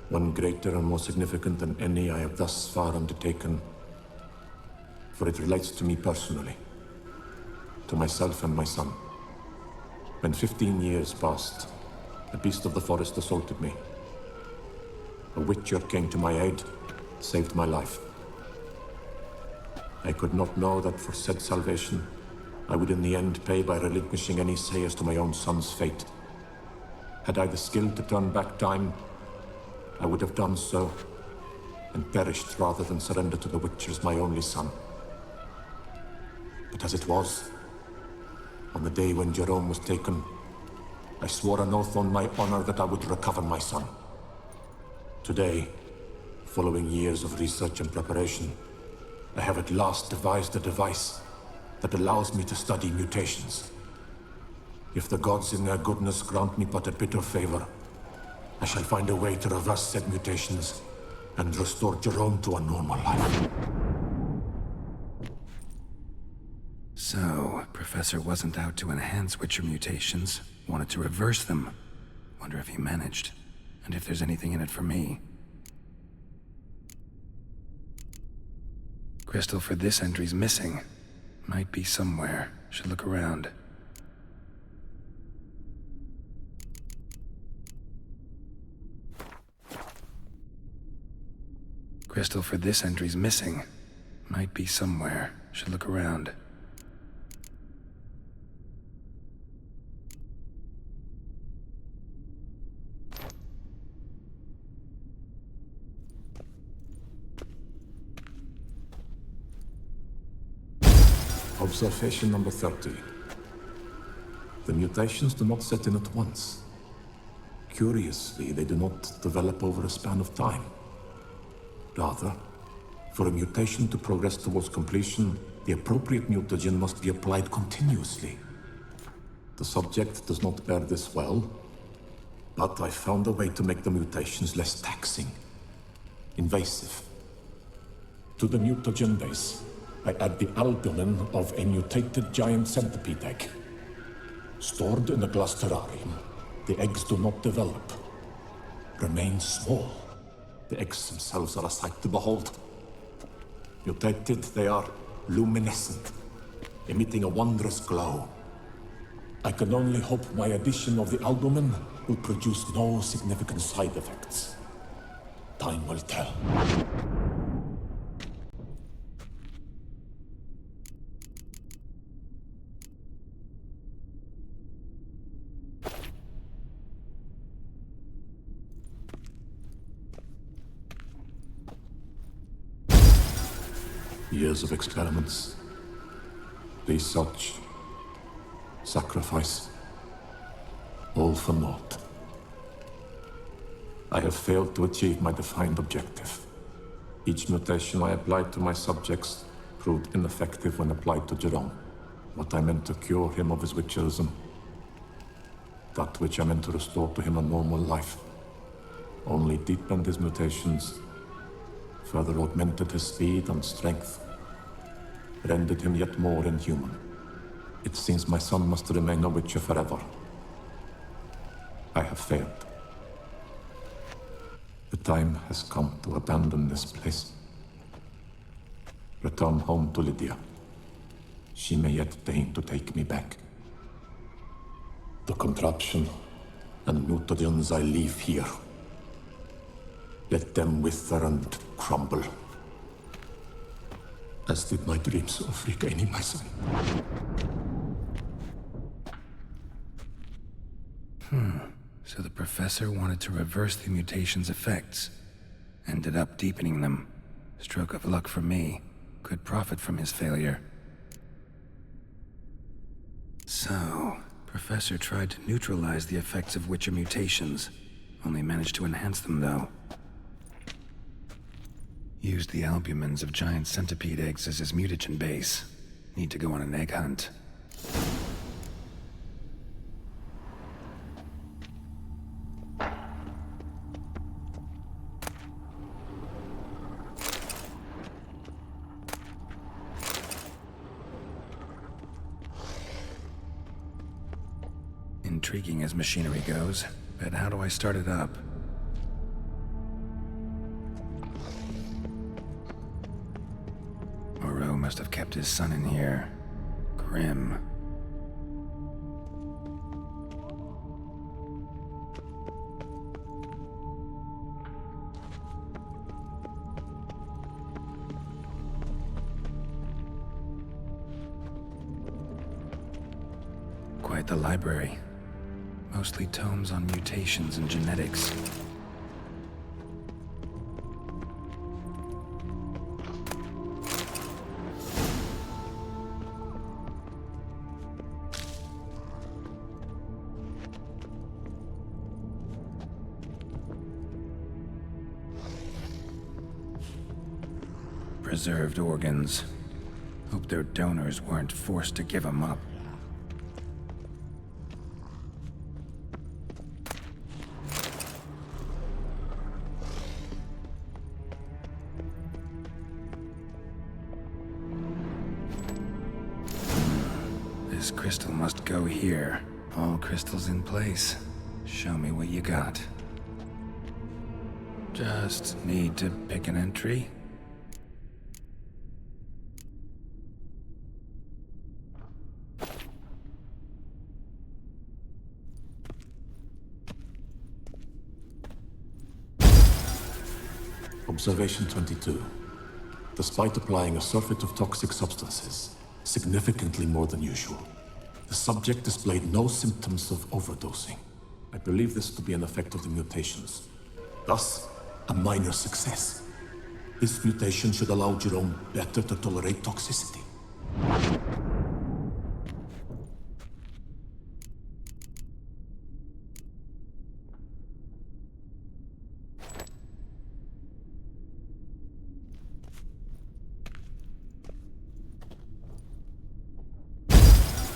one greater and more significant than any I have thus far undertaken, for it relates to me personally, to myself and my son. When 15 years passed, a beast of the forest assaulted me. A witcher came to my aid, saved my life. I could not know that for said salvation, I would in the end pay by relinquishing any say as to my own son's fate. Had I the skill to turn back time, I would have done so, and perished rather than surrender to the Witchers my only son. But as it was, on the day when Jerome was taken, I swore an oath on my honor that I would recover my son. Today, following years of research and preparation, I have at last devised a device that allows me to study mutations. If the gods in their goodness grant me but a bit of favor, I shall find a way to reverse said mutations and restore Jerome to a normal life. So, Professor wasn't out to enhance Witcher mutations, wanted to reverse them. Wonder if he managed, and if there's anything in it for me. Crystal for this entry's missing. Might be somewhere. Should look around. Crystal for this entry's missing. Might be somewhere. Should look around. Observation number 30. The mutations do not set in at once. Curiously, they do not develop over a span of time. Rather, for a mutation to progress towards completion, the appropriate mutagen must be applied continuously. The subject does not bear this well, but I found a way to make the mutations less taxing, invasive. To the mutagen base, I add the albumin of a mutated giant centipede egg. Stored in a glass terrarium, the eggs do not develop, remain small. The eggs themselves are a sight to behold. Mutated, they are luminescent, emitting a wondrous glow. I can only hope my addition of the albumin will produce no significant side effects. Time will tell. Years of experiments, research, sacrifice, all for naught. I have failed to achieve my defined objective. Each mutation I applied to my subjects proved ineffective when applied to Jerome. What I meant to cure him of his witcherism, that which I meant to restore to him a normal life, only deepened his mutations, further augmented his speed and strength, rendered him yet more inhuman. It seems my son must remain a witcher forever. I have failed. The time has come to abandon this place. Return home to Lydia. She may yet deign to take me back. The contraption and mutagens I leave here. Let them wither and crumble. As did my dreams of regaining my son. So the professor wanted to reverse the mutation's effects. Ended up deepening them. Stroke of luck for me. Could profit from his failure. So, Professor tried to neutralize the effects of Witcher mutations. Only managed to enhance them, though. Used the albumins of giant centipede eggs as his mutagen base. Need to go on an egg hunt. Intriguing as machinery goes, but how do I start it up? Moreau must have kept his son in here. Grim. Quite the library. Mostly tomes on mutations and genetics. Preserved organs. Hope their donors weren't forced to give them up. This crystal must go here. All crystals in place. Show me what you got. Just need to pick an entry. Observation 22. Despite applying a surfeit of toxic substances, significantly more than usual, the subject displayed no symptoms of overdosing. I believe this to be an effect of the mutations. Thus, a minor success. This mutation should allow Jerome better to tolerate toxicity.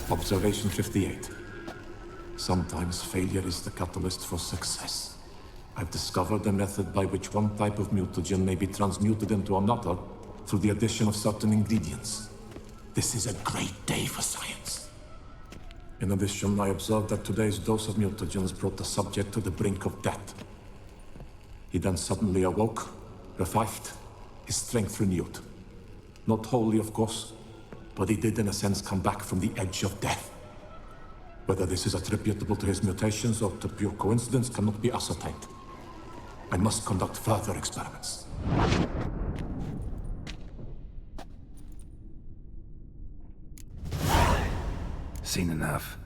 Observation 58. Sometimes failure is the catalyst for success. I've discovered a method by which one type of mutagen may be transmuted into another through the addition of certain ingredients. This is a great day for science. In addition, I observed that today's dose of mutagens brought the subject to the brink of death. He then suddenly awoke, revived, his strength renewed. Not wholly, of course, but he did in a sense come back from the edge of death. Whether this is attributable to his mutations or to pure coincidence cannot be ascertained. I must conduct further experiments. Seen enough.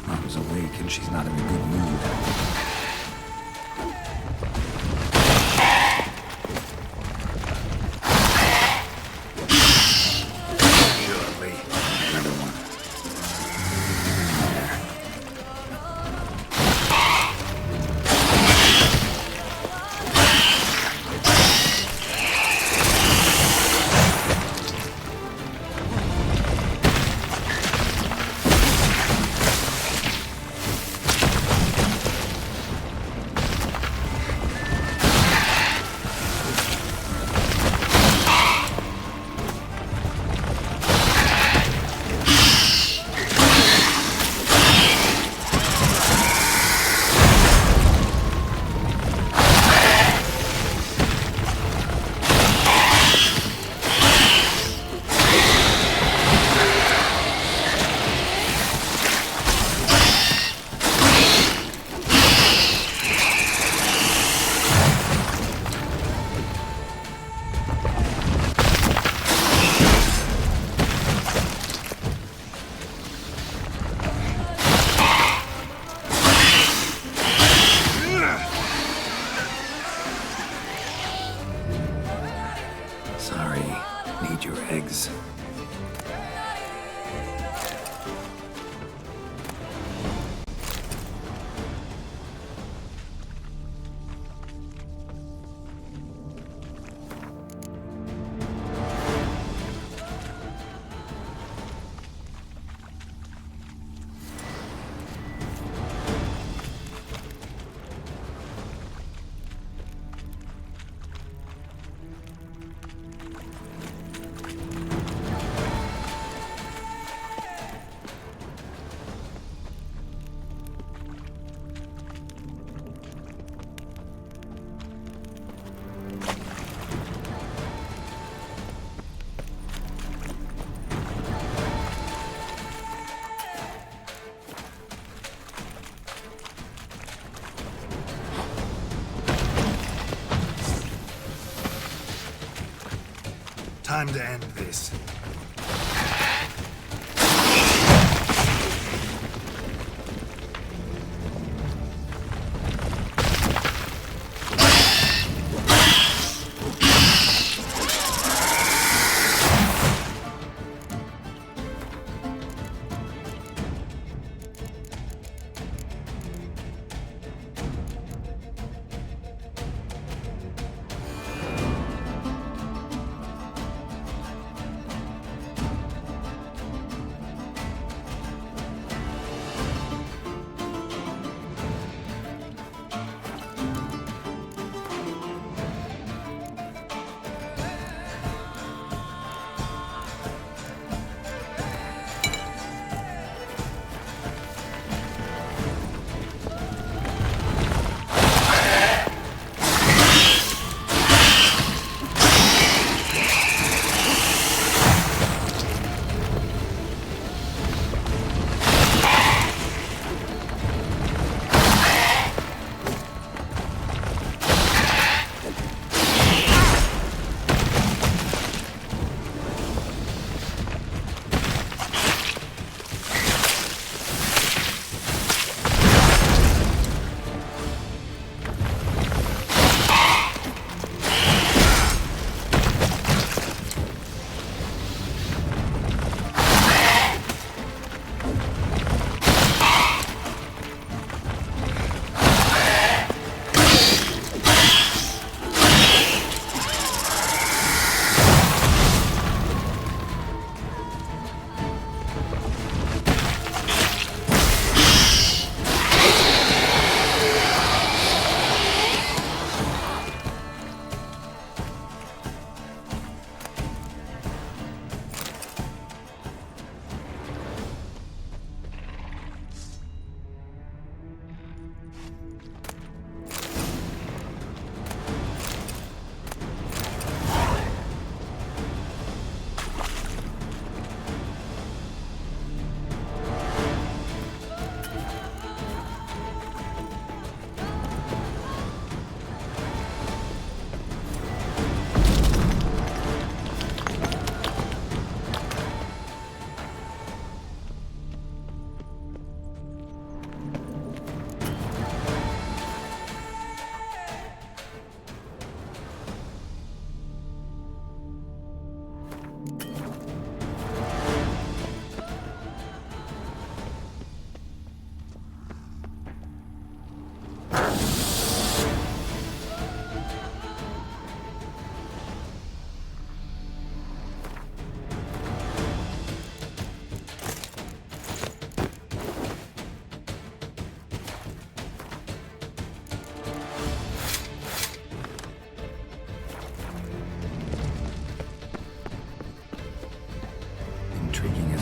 Mom's awake and she's not in a good mood. Time to end this.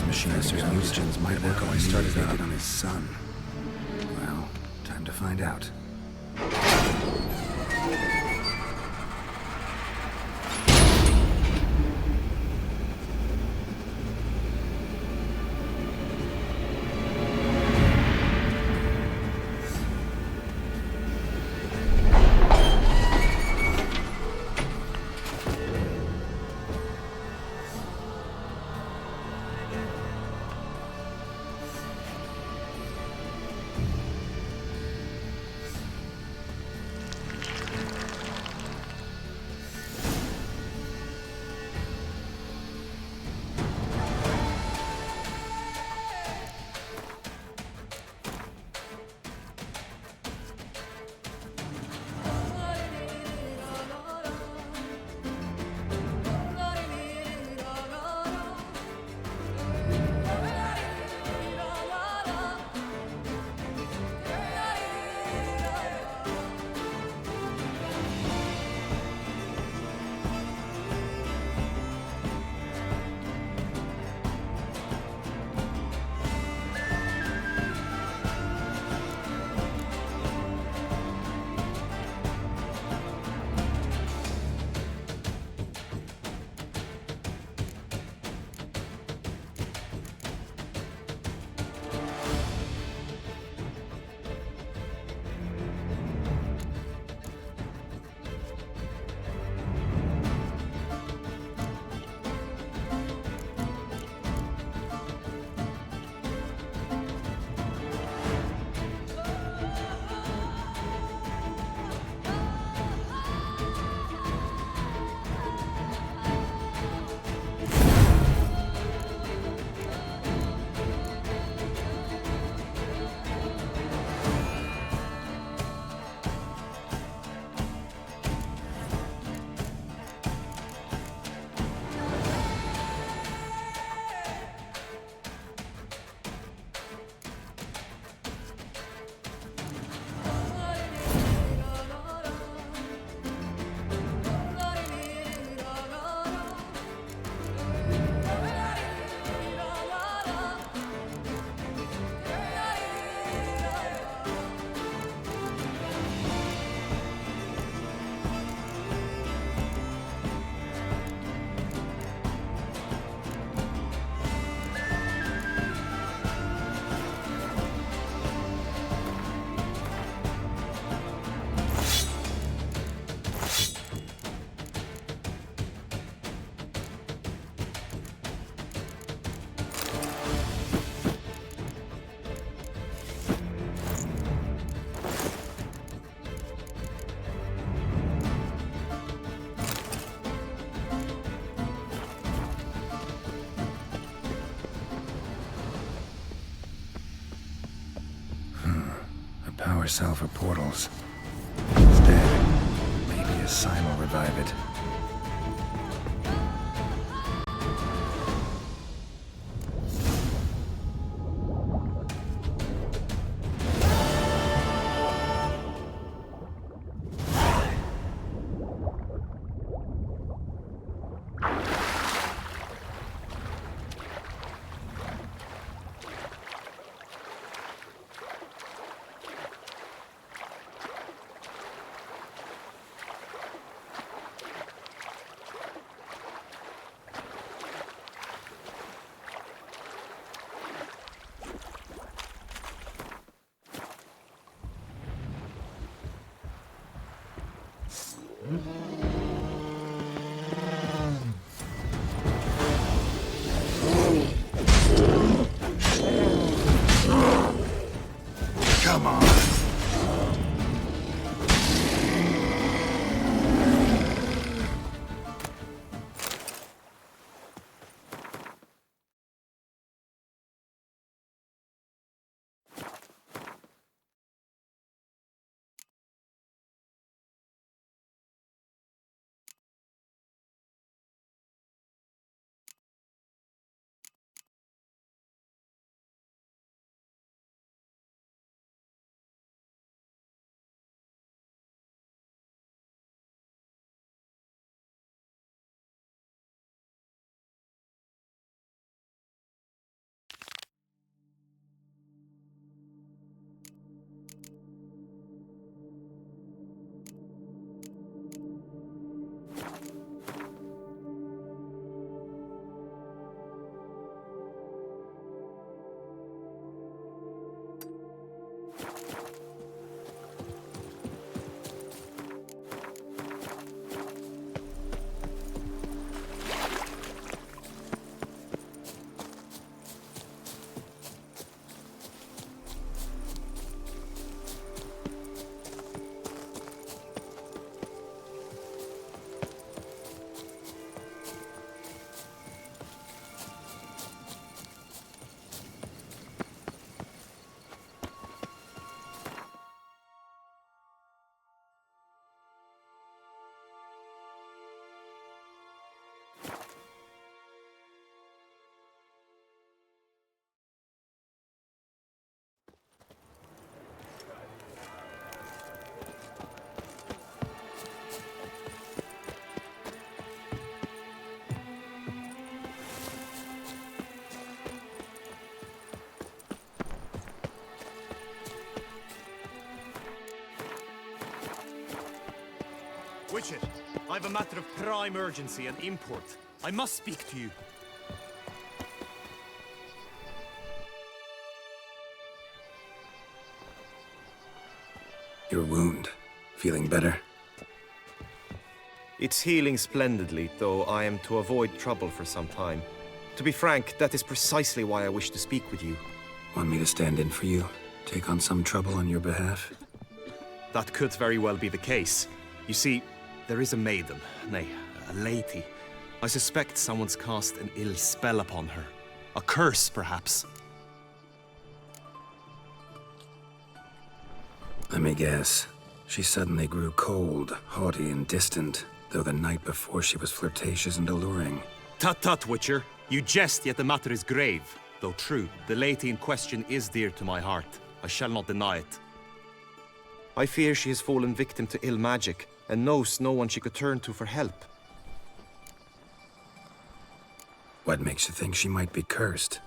Professor's mutagens might work on me as they did on his son. Well, time to find out. Power cell for portals. It's dead. Maybe a sign will revive it. Witcher, I've a matter of prime urgency and import. I must speak to you. Your wound. Feeling better? It's healing splendidly, though I am to avoid trouble for some time. To be frank, that is precisely why I wish to speak with you. Want me to stand in for you? Take on some trouble on your behalf? That could very well be the case. You see, there is a maiden, nay, a lady. I suspect someone's cast an ill spell upon her. A curse, perhaps. Let me guess. She suddenly grew cold, haughty, and distant, though the night before she was flirtatious and alluring. Tut tut, Witcher. You jest, yet the matter is grave. Though true, the lady in question is dear to my heart. I shall not deny it. I fear she has fallen victim to ill magic, and knows no one she could turn to for help. What makes you think she might be cursed?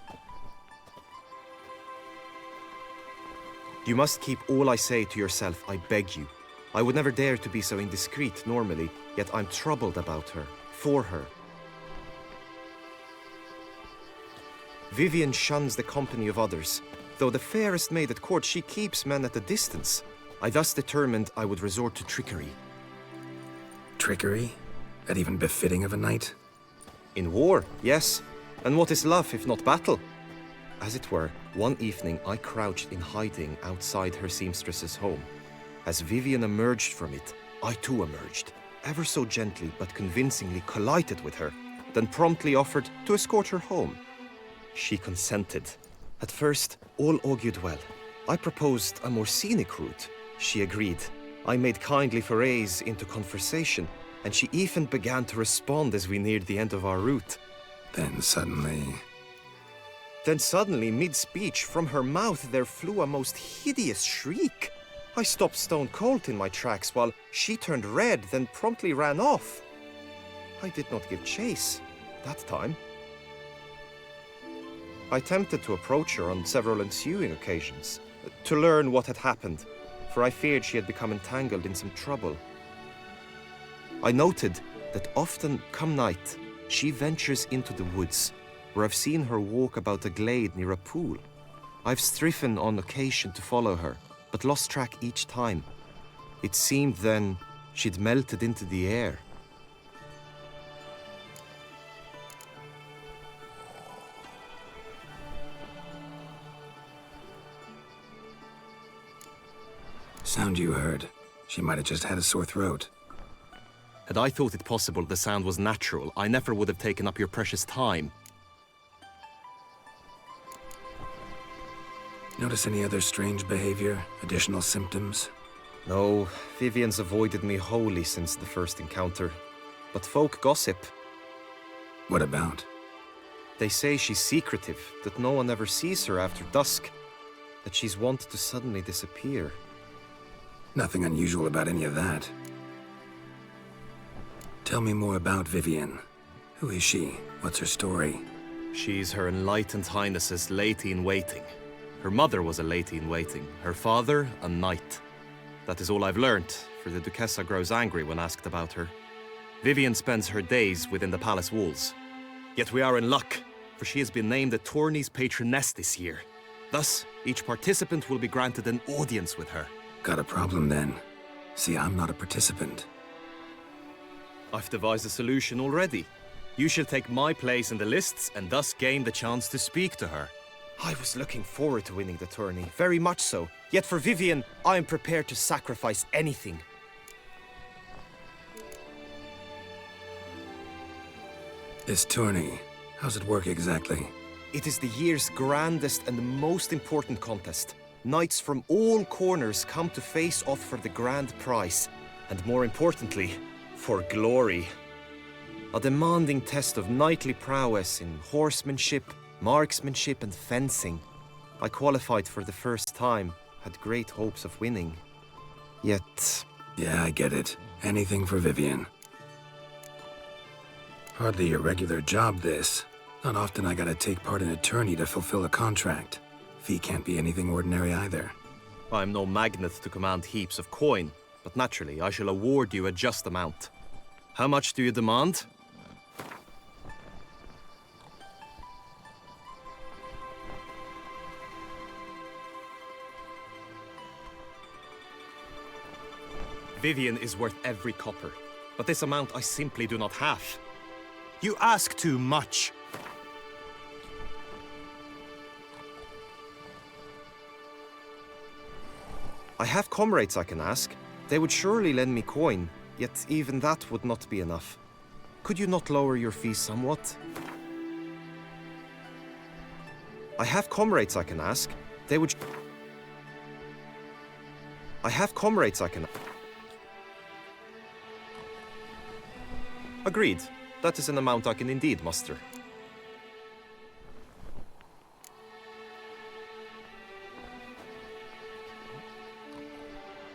You must keep all I say to yourself, I beg you. I would never dare to be so indiscreet normally, yet I'm troubled about her, for her. Vivienne shuns the company of others. Though the fairest maid at court, she keeps men at a distance. I thus determined I would resort to trickery. Trickery? That even befitting of a knight? In war, yes. And what is love if not battle? As it were, one evening I crouched in hiding outside her seamstress's home. As Vivienne emerged from it, I too emerged, ever so gently but convincingly collided with her, then promptly offered to escort her home. She consented. At first, all augured well. I proposed a more scenic route. She agreed. I made kindly forays into conversation, and she even began to respond as we neared the end of our route. Then suddenly, mid-speech, from her mouth there flew a most hideous shriek. I stopped stone cold in my tracks while she turned red, then promptly ran off. I did not give chase that time. I attempted to approach her on several ensuing occasions, to learn what had happened, for I feared she had become entangled in some trouble. I noted that often, come night, she ventures into the woods, where I've seen her walk about a glade near a pool. I've striven on occasion to follow her, but lost track each time. It seemed then she'd melted into the air. sound you heard. She might have just had a sore throat. Had I thought it possible the sound was natural, I never would have taken up your precious time. Notice any other strange behavior? Additional symptoms? No, Vivienne's avoided me wholly since the first encounter. But folk gossip. What about? They say she's secretive, that no one ever sees her after dusk, that she's wont to suddenly disappear. Nothing unusual about any of that. Tell me more about Vivienne. Who is she? What's her story? She's Her Enlightened Highness's lady-in-waiting. Her mother was a lady-in-waiting, her father a knight. That is all I've learnt, for the Duchessa grows angry when asked about her. Vivienne spends her days within the palace walls. Yet we are in luck, for she has been named the tourney's patroness this year. Thus, each participant will be granted an audience with her. Got a problem then. See, I'm not a participant. I've devised a solution already. You shall take my place in the lists and thus gain the chance to speak to her. I was looking forward to winning the tourney, very much so. Yet for Vivienne, I am prepared to sacrifice anything. This tourney, how's it work exactly? It is the year's grandest and most important contest. Knights from all corners come to face off for the grand prize. And more importantly, for glory. A demanding test of knightly prowess in horsemanship, marksmanship and fencing. I qualified for the first time, had great hopes of winning. Yet... Yeah, I get it. Anything for Vivienne. Hardly a regular job, this. Not often I gotta take part in a tourney to fulfill a contract. Fee can't be anything ordinary either. I'm no magnet to command heaps of coin, but naturally I shall award you a just amount. How much do you demand? Vivian is worth every copper, but this amount I simply do not have. You ask too much. I have comrades I can ask. They would surely lend me coin, yet even that would not be enough. Could you not lower your fees somewhat? I have comrades I can ask. They would... I have comrades I can... Agreed. That is an amount I can indeed muster.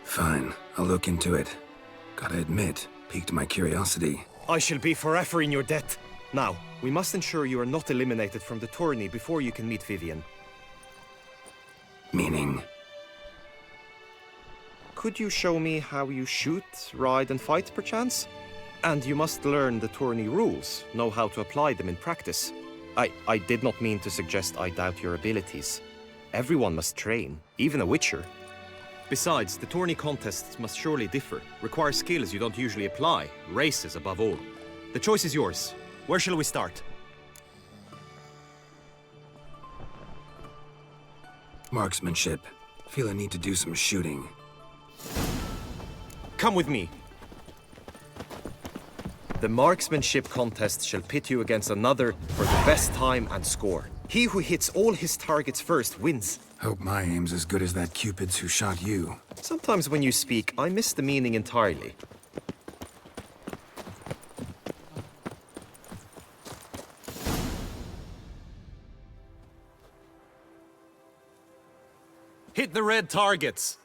Fine, I'll look into it. Gotta admit, piqued my curiosity. I shall be forever in your debt. Now, we must ensure you are not eliminated from the tourney before you can meet Vivian. Meaning? Could you show me how you shoot, ride and fight, perchance? And you must learn the tourney rules, know how to apply them in practice. I did not mean to suggest I doubt your abilities. Everyone must train, even a witcher. Besides, the tourney contests must surely differ, require skills you don't usually apply, races above all. The choice is yours. Where shall we start? Marksmanship. Feel I need to do some shooting. Come with me. The marksmanship contest shall pit you against another for the best time and score. He who hits all his targets first wins. Hope my aim's as good as that Cupid's who shot you. Sometimes when you speak, I miss the meaning entirely. Hit the red targets.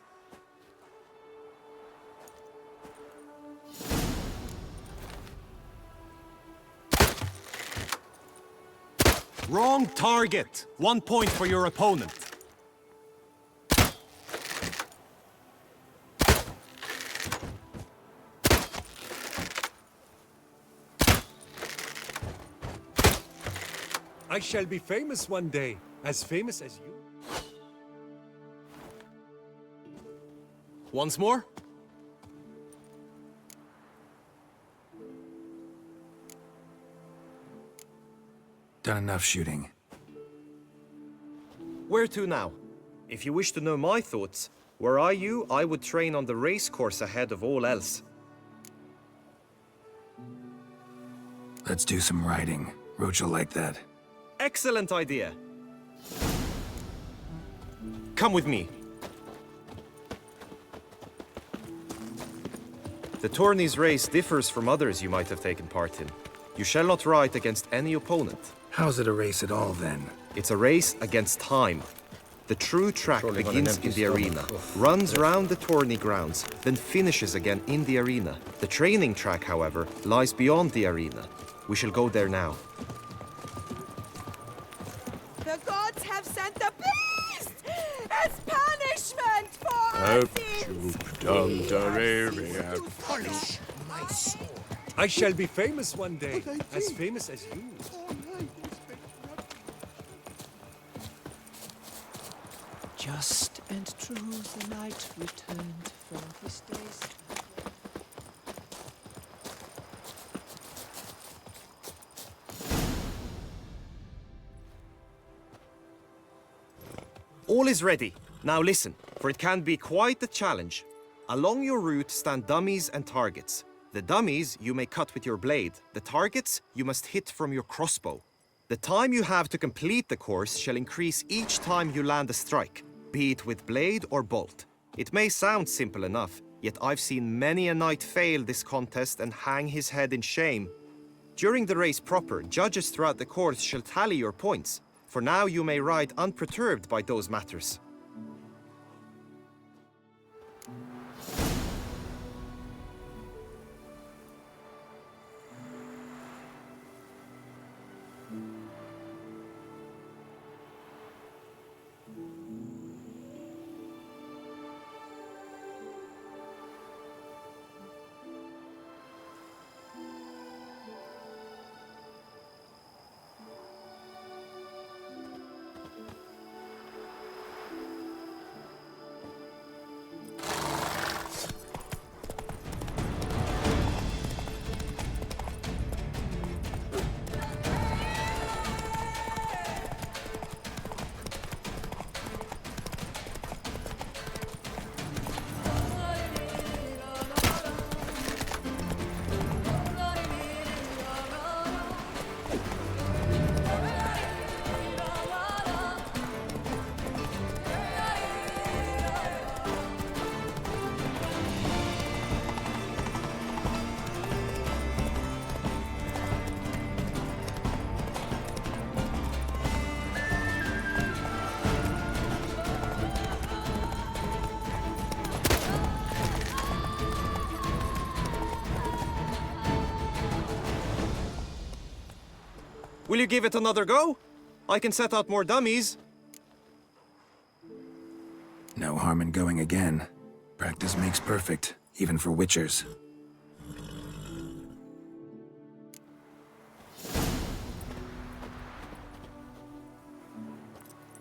Wrong target. 1 point for your opponent. I shall be famous one day, as famous as you. Once more? Done enough shooting. Where to now? If you wish to know my thoughts, were I you, I would train on the race course ahead of all else. Let's do some riding. Roach will like that. Excellent idea. Come with me. The tourney's race differs from others you might have taken part in. You shall not ride against any opponent. How's it a race at all, then? It's a race against time. The true track begins in the arena, runs round the tourney grounds, then finishes again in the arena. The training track, however, lies beyond the arena. We shall go there now. The gods have sent the beast as punishment for our sins. Polish my sword. I shall be famous one day, as famous as you. Just and true the knight returned from his days. All is ready. Now listen, for it can be quite a challenge. Along your route stand dummies and targets. The dummies you may cut with your blade. The targets you must hit from your crossbow. The time you have to complete the course shall increase each time you land a strike, be it with blade or bolt. It may sound simple enough, yet I've seen many a knight fail this contest and hang his head in shame. During the race proper, judges throughout the course shall tally your points. For now you may ride unperturbed by those matters. Will you give it another go? I can set out more dummies. No harm in going again. Practice makes perfect, even for witchers.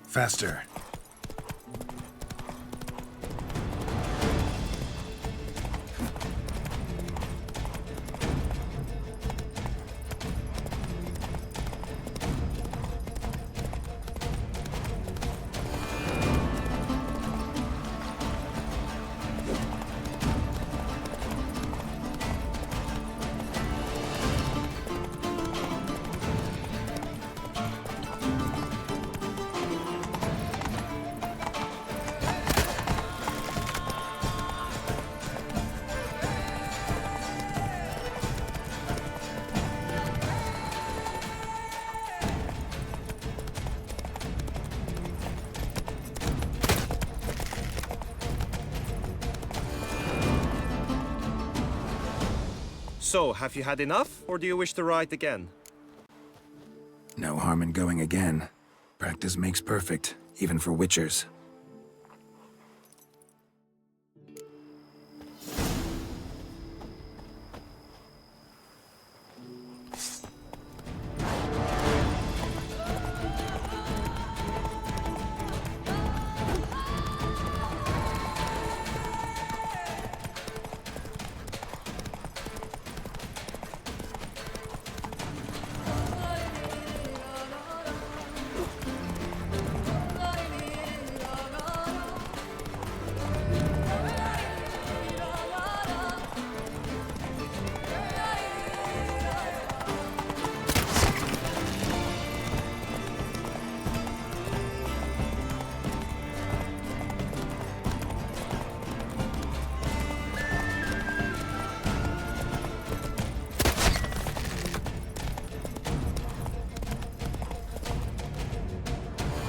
Faster. So, have you had enough, or do you wish to ride again? No harm in going again. Practice makes perfect, even for witchers.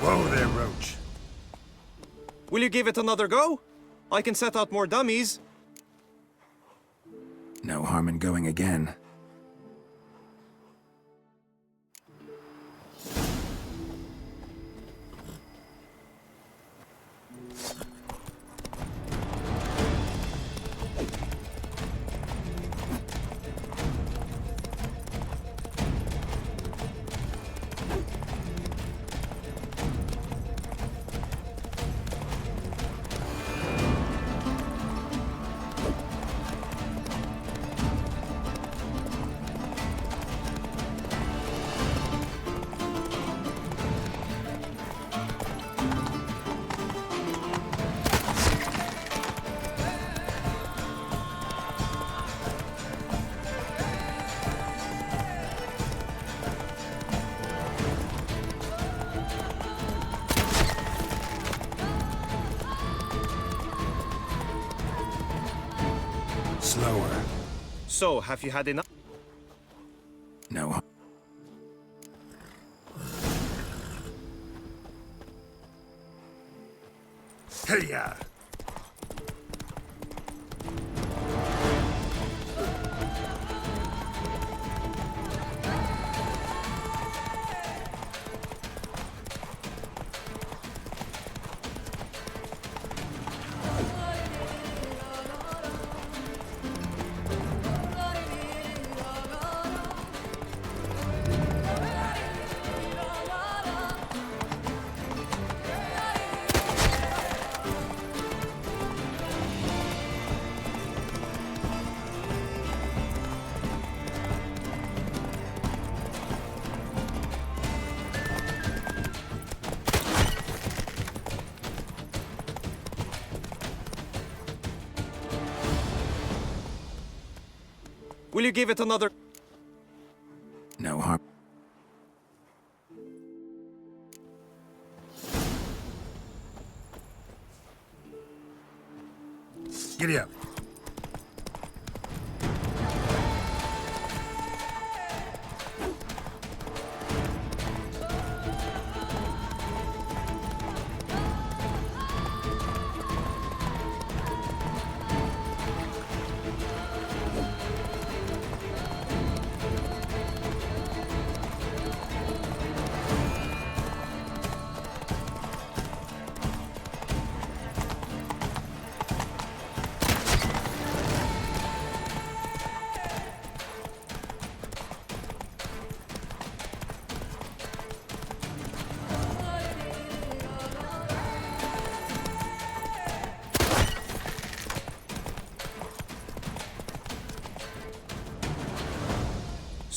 Whoa there, Roach. Will you give it another go? I can set out more dummies. No harm in going again. Slower. So, have you had enough? No. Hey-ya! Will you give it another... No harm. Giddy up.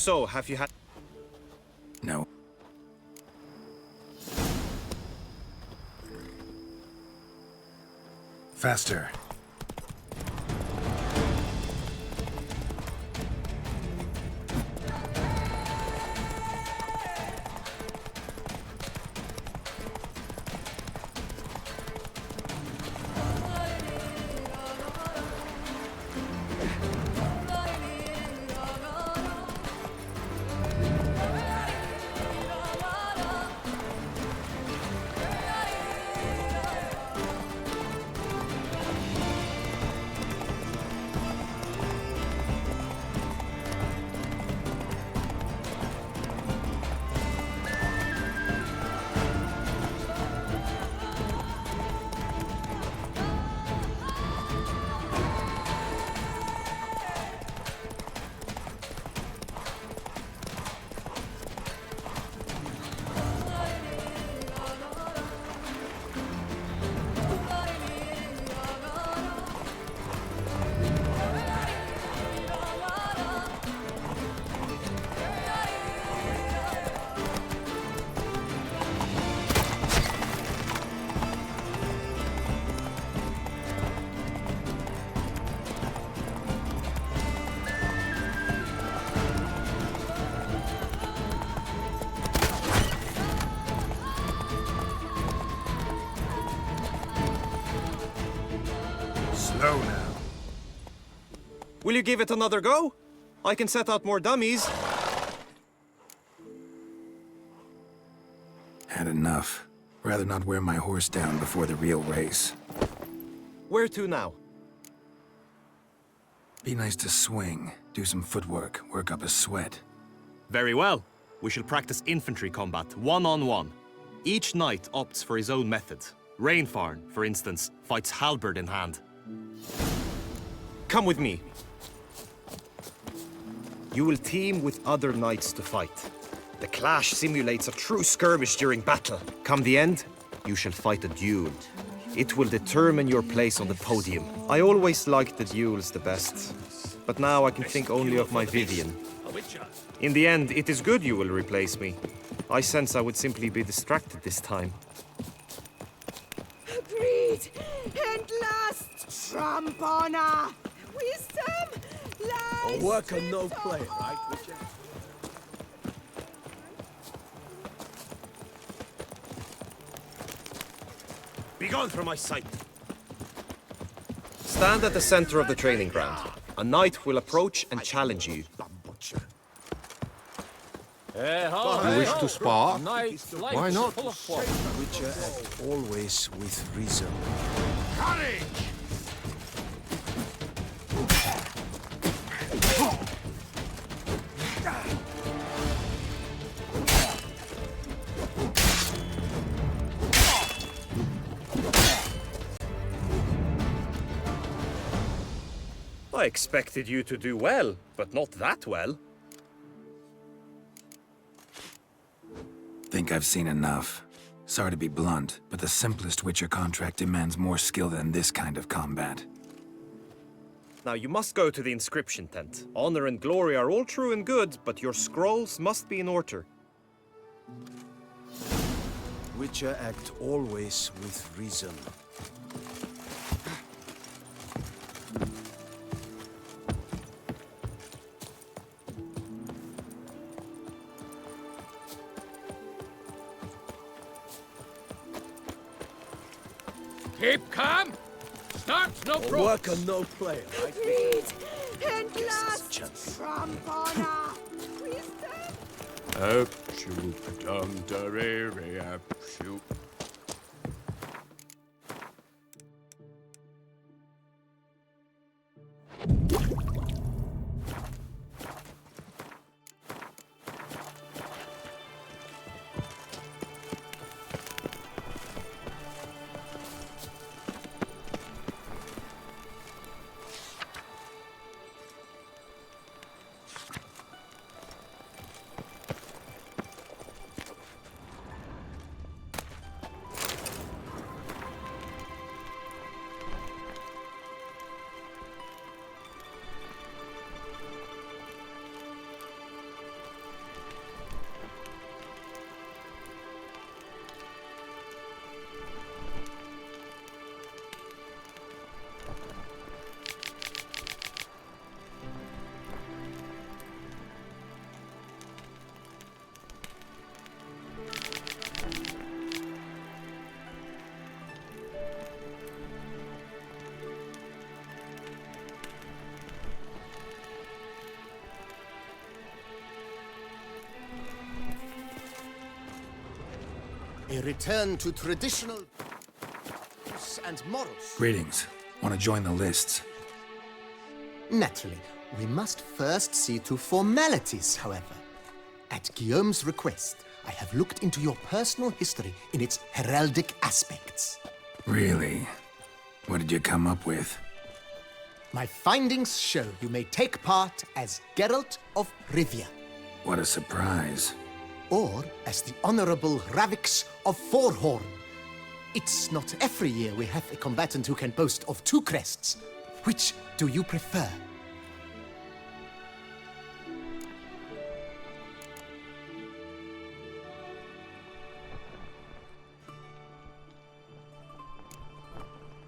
So, have you had... No. Faster. Slow now. Will you give it another go? I can set out more dummies. Had enough. Rather not wear my horse down before the real race. Where to now? Be nice to swing, do some footwork, work up a sweat. Very well. We shall practice infantry combat, one-on-one. Each knight opts for his own method. Rainfarn, for instance, fights halberd in hand. Come with me. You will team with other knights to fight. The clash simulates a true skirmish during battle. Come the end, you shall fight a duel. It will determine your place on the podium. I always liked the duels the best, but now I can think only of my Vivian. In the end, it is good you will replace me. I sense I would simply be distracted this time. Greed and lust trump honor. Wisdom lies. Work and no play, right, Witcher? Begone from my sight! Stand at the center of the training ground. A knight will approach and challenge you. You wish to spar? Why not? Witcher act always with reason. Courage! I expected you to do well, but not that well. Think I've seen enough. Sorry to be blunt, but the simplest Witcher contract demands more skill than this kind of combat. Now you must go to the inscription tent. Honor and glory are all true and good, but your scrolls must be in order. Witcher act always with reason. Keep calm. Start no problems. Work and no play, right? Greed and lust trump honor. Wisdom. Absolute dum-da-re-re, absolute. A return to traditional and morals. Greetings. Want to join the lists? Naturally, we must first see to formalities, however. At Guillaume's request, I have looked into your personal history in its heraldic aspects. Really? What did you come up with? My findings show you may take part as Geralt of Rivia. What a surprise. Or as the Honorable Ravix of Forhorn. It's not every year we have a combatant who can boast of 2 crests. Which do you prefer?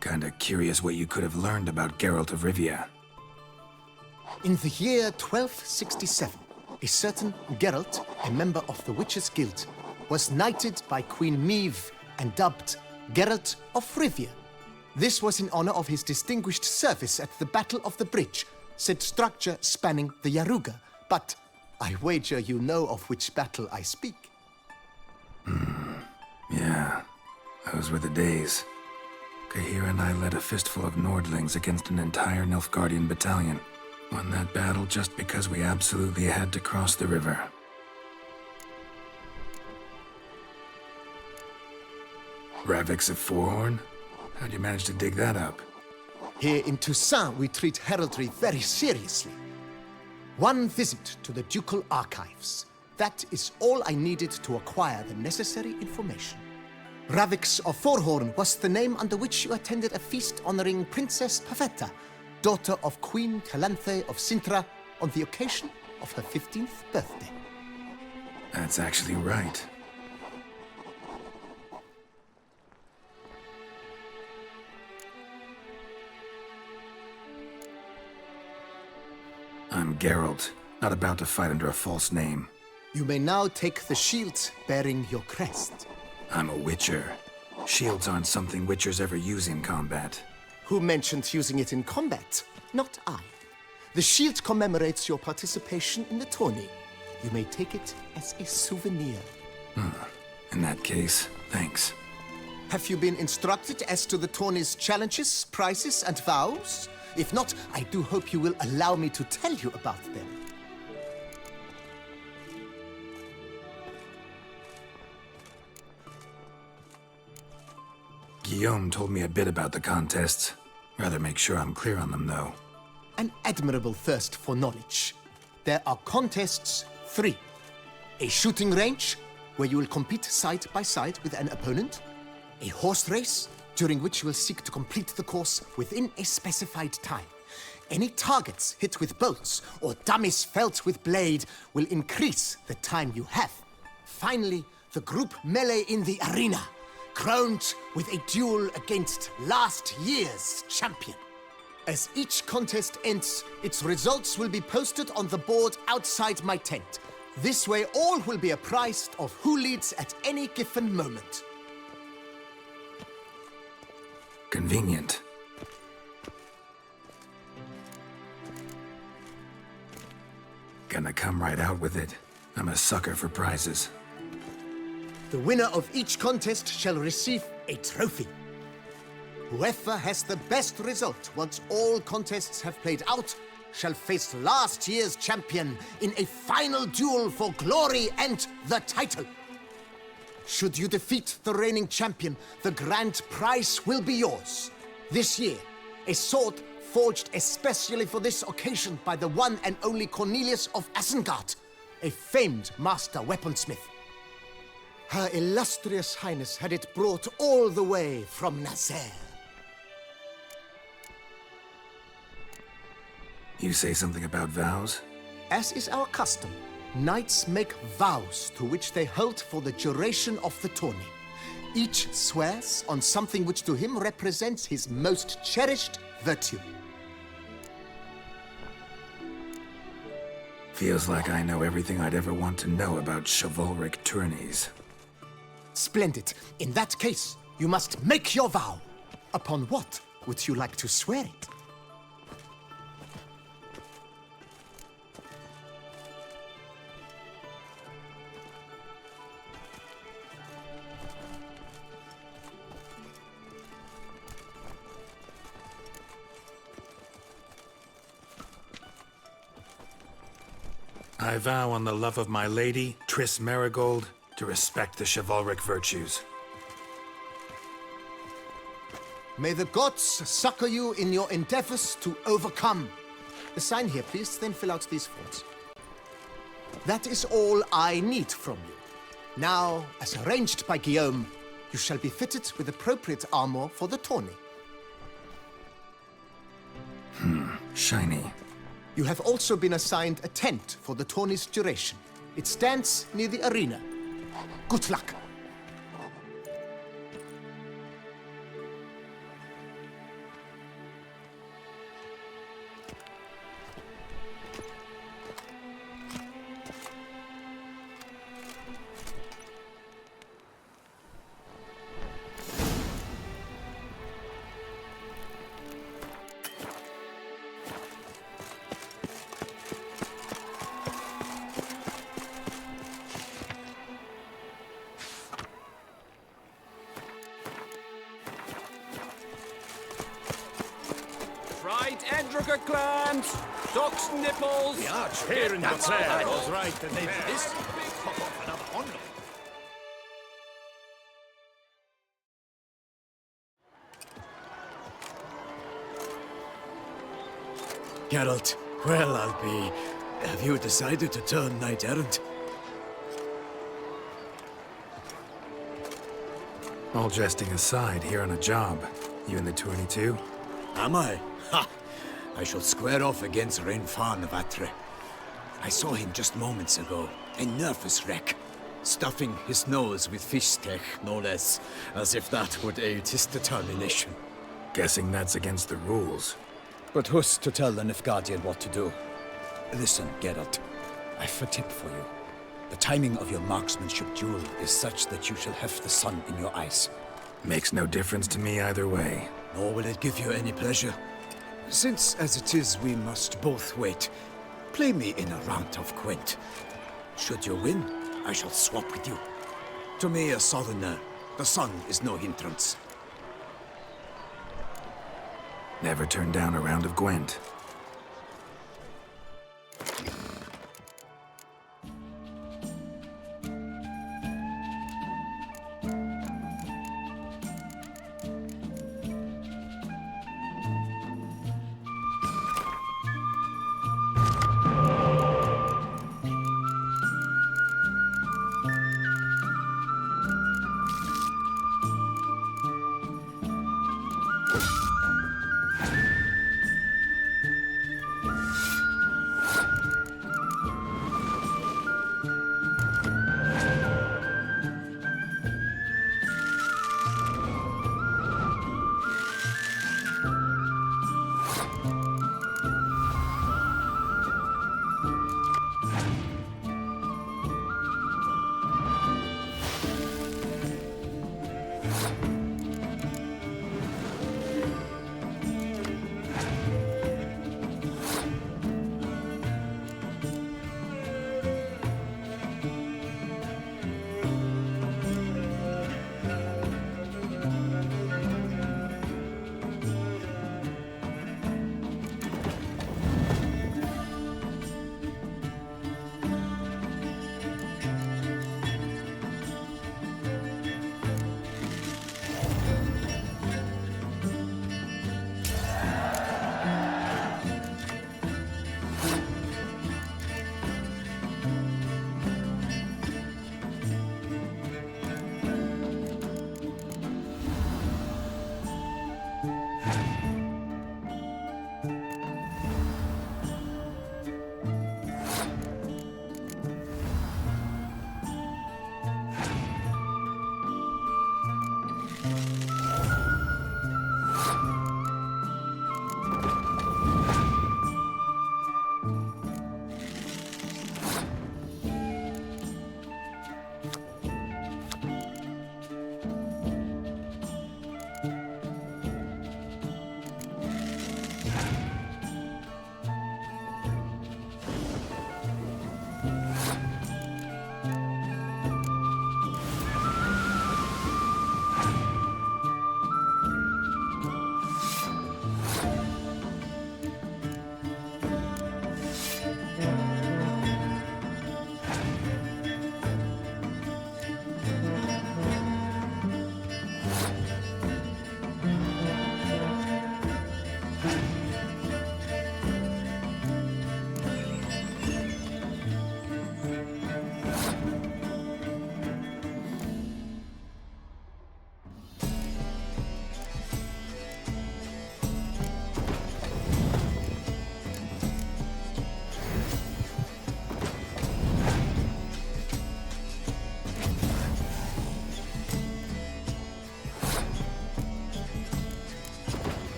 Kinda curious what you could have learned about Geralt of Rivia. In the year 1267, a certain Geralt, a member of the Witches' Guild, was knighted by Queen Meve and dubbed Geralt of Rivia. This was in honor of his distinguished service at the Battle of the Bridge, said structure spanning the Yaruga. But I wager you know of which battle I speak. Yeah, those were the days. Kahir and I led a fistful of Nordlings against an entire Nilfgaardian battalion. Won that battle just because we absolutely had to cross the river. Ravix of Forhorn? How'd you manage to dig that up? Here in Toussaint, we treat heraldry very seriously. One visit to the Ducal Archives. That is all I needed to acquire the necessary information. Ravix of Forhorn was the name under which you attended a feast honoring Princess Pavetta, daughter of Queen Calanthe of Sintra, on the occasion of her 15th birthday. That's actually right. I'm Geralt, not about to fight under a false name. You may now take the shield bearing your crest. I'm a Witcher. Shields aren't something Witchers ever use in combat. Who mentioned using it in combat? Not I. The shield commemorates your participation in the tourney. You may take it as a souvenir. In that case, thanks. Have you been instructed as to the tourney's challenges, prizes, and vows? If not, I do hope you will allow me to tell you about them. Guillaume told me a bit about the contests. Rather make sure I'm clear on them, though. An admirable thirst for knowledge. There are contests 3. A shooting range, where you will compete side by side with an opponent. A horse race, during which you will seek to complete the course within a specified time. Any targets hit with bolts or dummies felt with blade will increase the time you have. Finally, the group melee in the arena, crowned with a duel against last year's champion. As each contest ends, its results will be posted on the board outside my tent. This way, all will be apprised of who leads at any given moment. Convenient. Gonna come right out with it. I'm a sucker for prizes. The winner of each contest shall receive a trophy. Whoever has the best result once all contests have played out shall face last year's champion in a final duel for glory and the title. Should you defeat the reigning champion, the grand prize will be yours. This year, a sword forged especially for this occasion by the one and only Cornelius of Isengard, a famed master weaponsmith. Her illustrious highness had it brought all the way from Nazaire. You say something about vows? As is our custom, knights make vows to which they hold for the duration of the tourney. Each swears on something which to him represents his most cherished virtue. Feels like I know everything I'd ever want to know about chivalric tourneys. Splendid. In that case, you must make your vow. Upon what would you like to swear it? I vow on the love of my lady, Triss Merigold, to respect the chivalric virtues. May the gods succor you in your endeavors to overcome. Sign here, please, then fill out these forms. That is all I need from you. Now, as arranged by Guillaume, you shall be fitted with appropriate armor for the tourney. Shiny. You have also been assigned a tent for the tourney's duration. It stands near the arena. Good luck. Fried Endricker clams! Duck's nipples! The arch here in the fair was right, and they this pop off another honor. Geralt, well, I'll be. Have you decided to turn knight-errant? All jesting aside, here on a job. You in the tourney too? Am I? Ha! I shall square off against Rainfar Navatre. I saw him just moments ago, a nervous wreck, stuffing his nose with fish steak, no less, as if that would aid his determination. Guessing that's against the rules. But who's to tell the Nilfgaardian what to do? Listen, Geralt, I've a tip for you. The timing of your marksmanship duel is such that you shall have the sun in your eyes. Makes no difference to me either way. Nor will it give you any pleasure. Since, as it is, we must both wait, play me in a round of Gwent. Should you win, I shall swap with you. To me, a southerner, the sun is no hindrance. Never turn down a round of Gwent.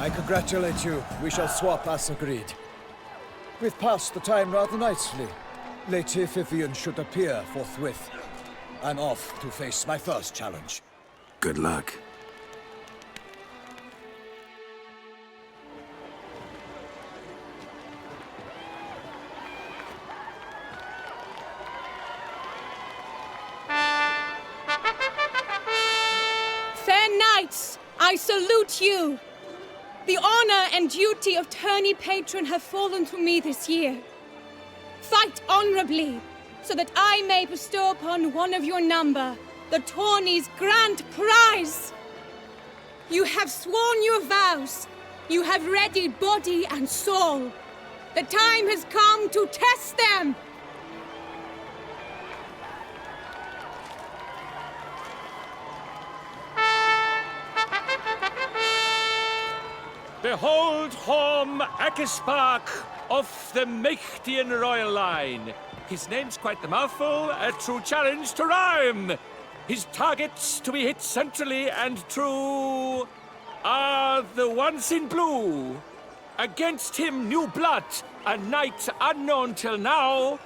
I congratulate you. We shall swap as agreed. We've passed the time rather nicely. Lady Vivian should appear forthwith. I'm off to face my first challenge. Good luck. Fair knights, I salute you. The honor and duty of tourney patron have fallen to me this year. Fight honorably, so that I may bestow upon one of your number the tourney's grand prize. You have sworn your vows. You have readied body and soul. The time has come to test them. Behold Horm Akispark of the Mechtian royal line. His name's quite the mouthful, a true challenge to rhyme. His targets to be hit centrally and true are the ones in blue. Against him new blood, a knight unknown till now.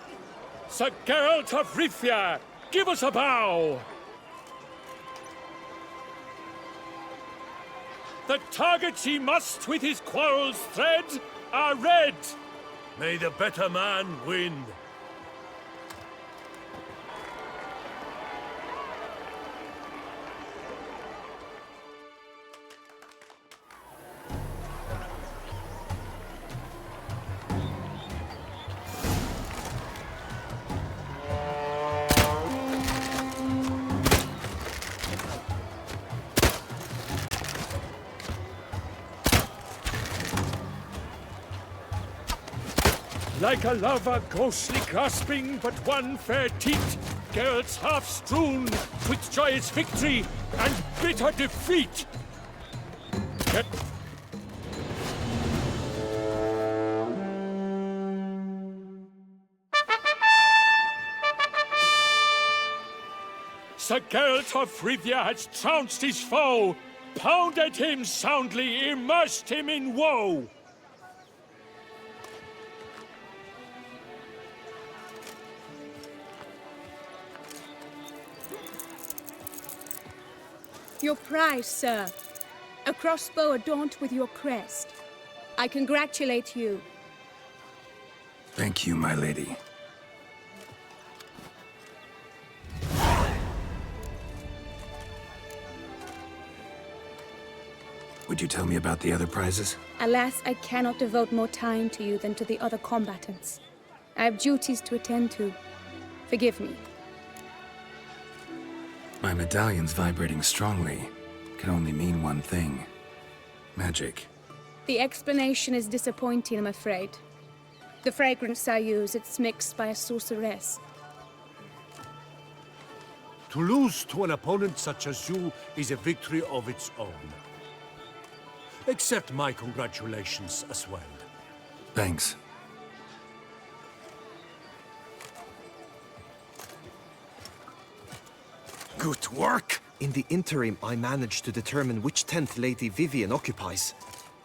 Sir Geralt of Rivia, give us a bow. The targets he must with his quarrels thread are red. May the better man win. Like a lover ghostly grasping but one fair teat, Geralt's half strewn with joyous victory and bitter defeat. Sir Geralt of Rivia has trounced his foe, pounded him soundly, immersed him in woe. Your prize, sir. A crossbow adorned with your crest. I congratulate you. Thank you, my lady. Would you tell me about the other prizes? Alas, I cannot devote more time to you than to the other combatants. I have duties to attend to. Forgive me. My medallion's vibrating strongly. Can only mean one thing. Magic. The explanation is disappointing, I'm afraid. The fragrance I use, it's mixed by a sorceress. To lose to an opponent such as you is a victory of its own. Accept my congratulations as well. Thanks. Good work! In the interim, I managed to determine which tent Lady Vivian occupies.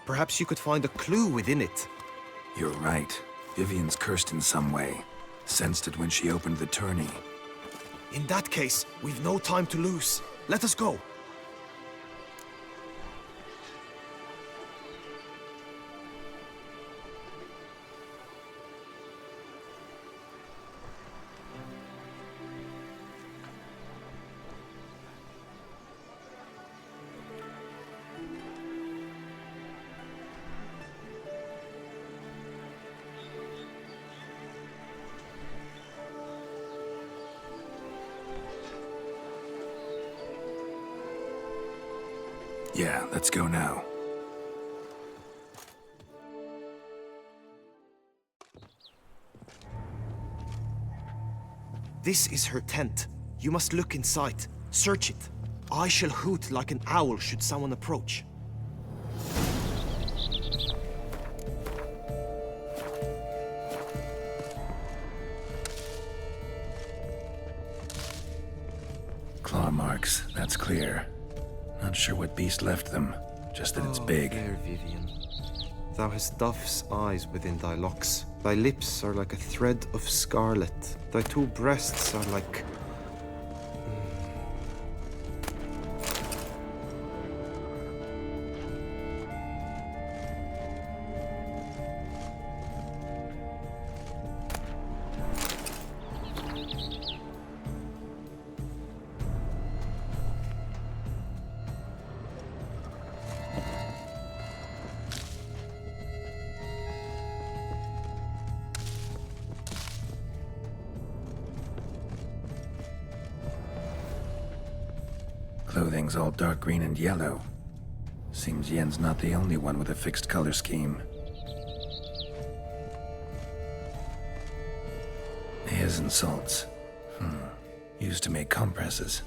Perhaps you could find a clue within it. You're right. Vivian's cursed in some way. Sensed it when she opened the tourney. In that case, we've no time to lose. Let us go. Yeah, let's go now. This is her tent. You must look inside. Search it. I shall hoot like an owl should someone approach. Claw marks, that's clear. Not sure what beast left them. just that it's big. Fair Vivian. Thou hast dove's eyes within thy locks. Thy lips are like a thread of scarlet. Thy two breasts are like... Clothing's all dark green and yellow. Seems Yen's not the only one with a fixed color scheme. Hairs and salts. Used to make compresses.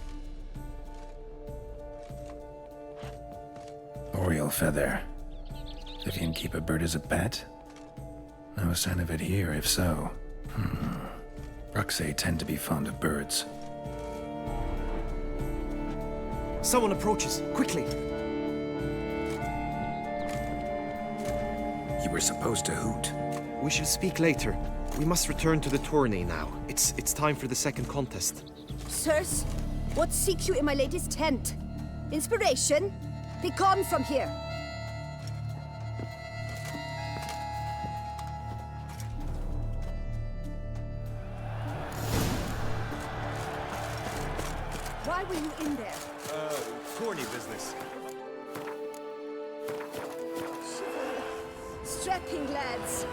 Oriole feather. Vivian keep a bird as a pet? No sign of it here, if so. Bruxae tend to be fond of birds. Someone approaches, quickly! You were supposed to hoot. We shall speak later. We must return to the tourney now. It's time for the second contest. Sirs, what seeks you in my lady's tent? Inspiration? Be gone from here! Why were you in there? Tourney business. Strapping lads.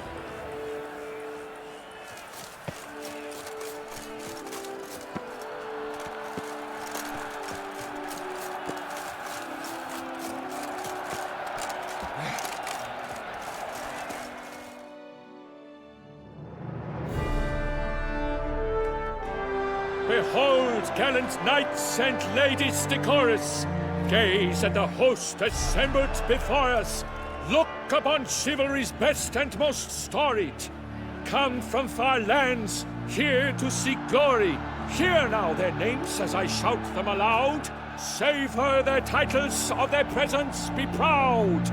Behold, gallant knights and ladies decorous! Gaze at the host assembled before us! Look upon chivalry's best and most storied! Come from far lands, here to seek glory! Hear now their names as I shout them aloud! Savor their titles, of their presence be proud!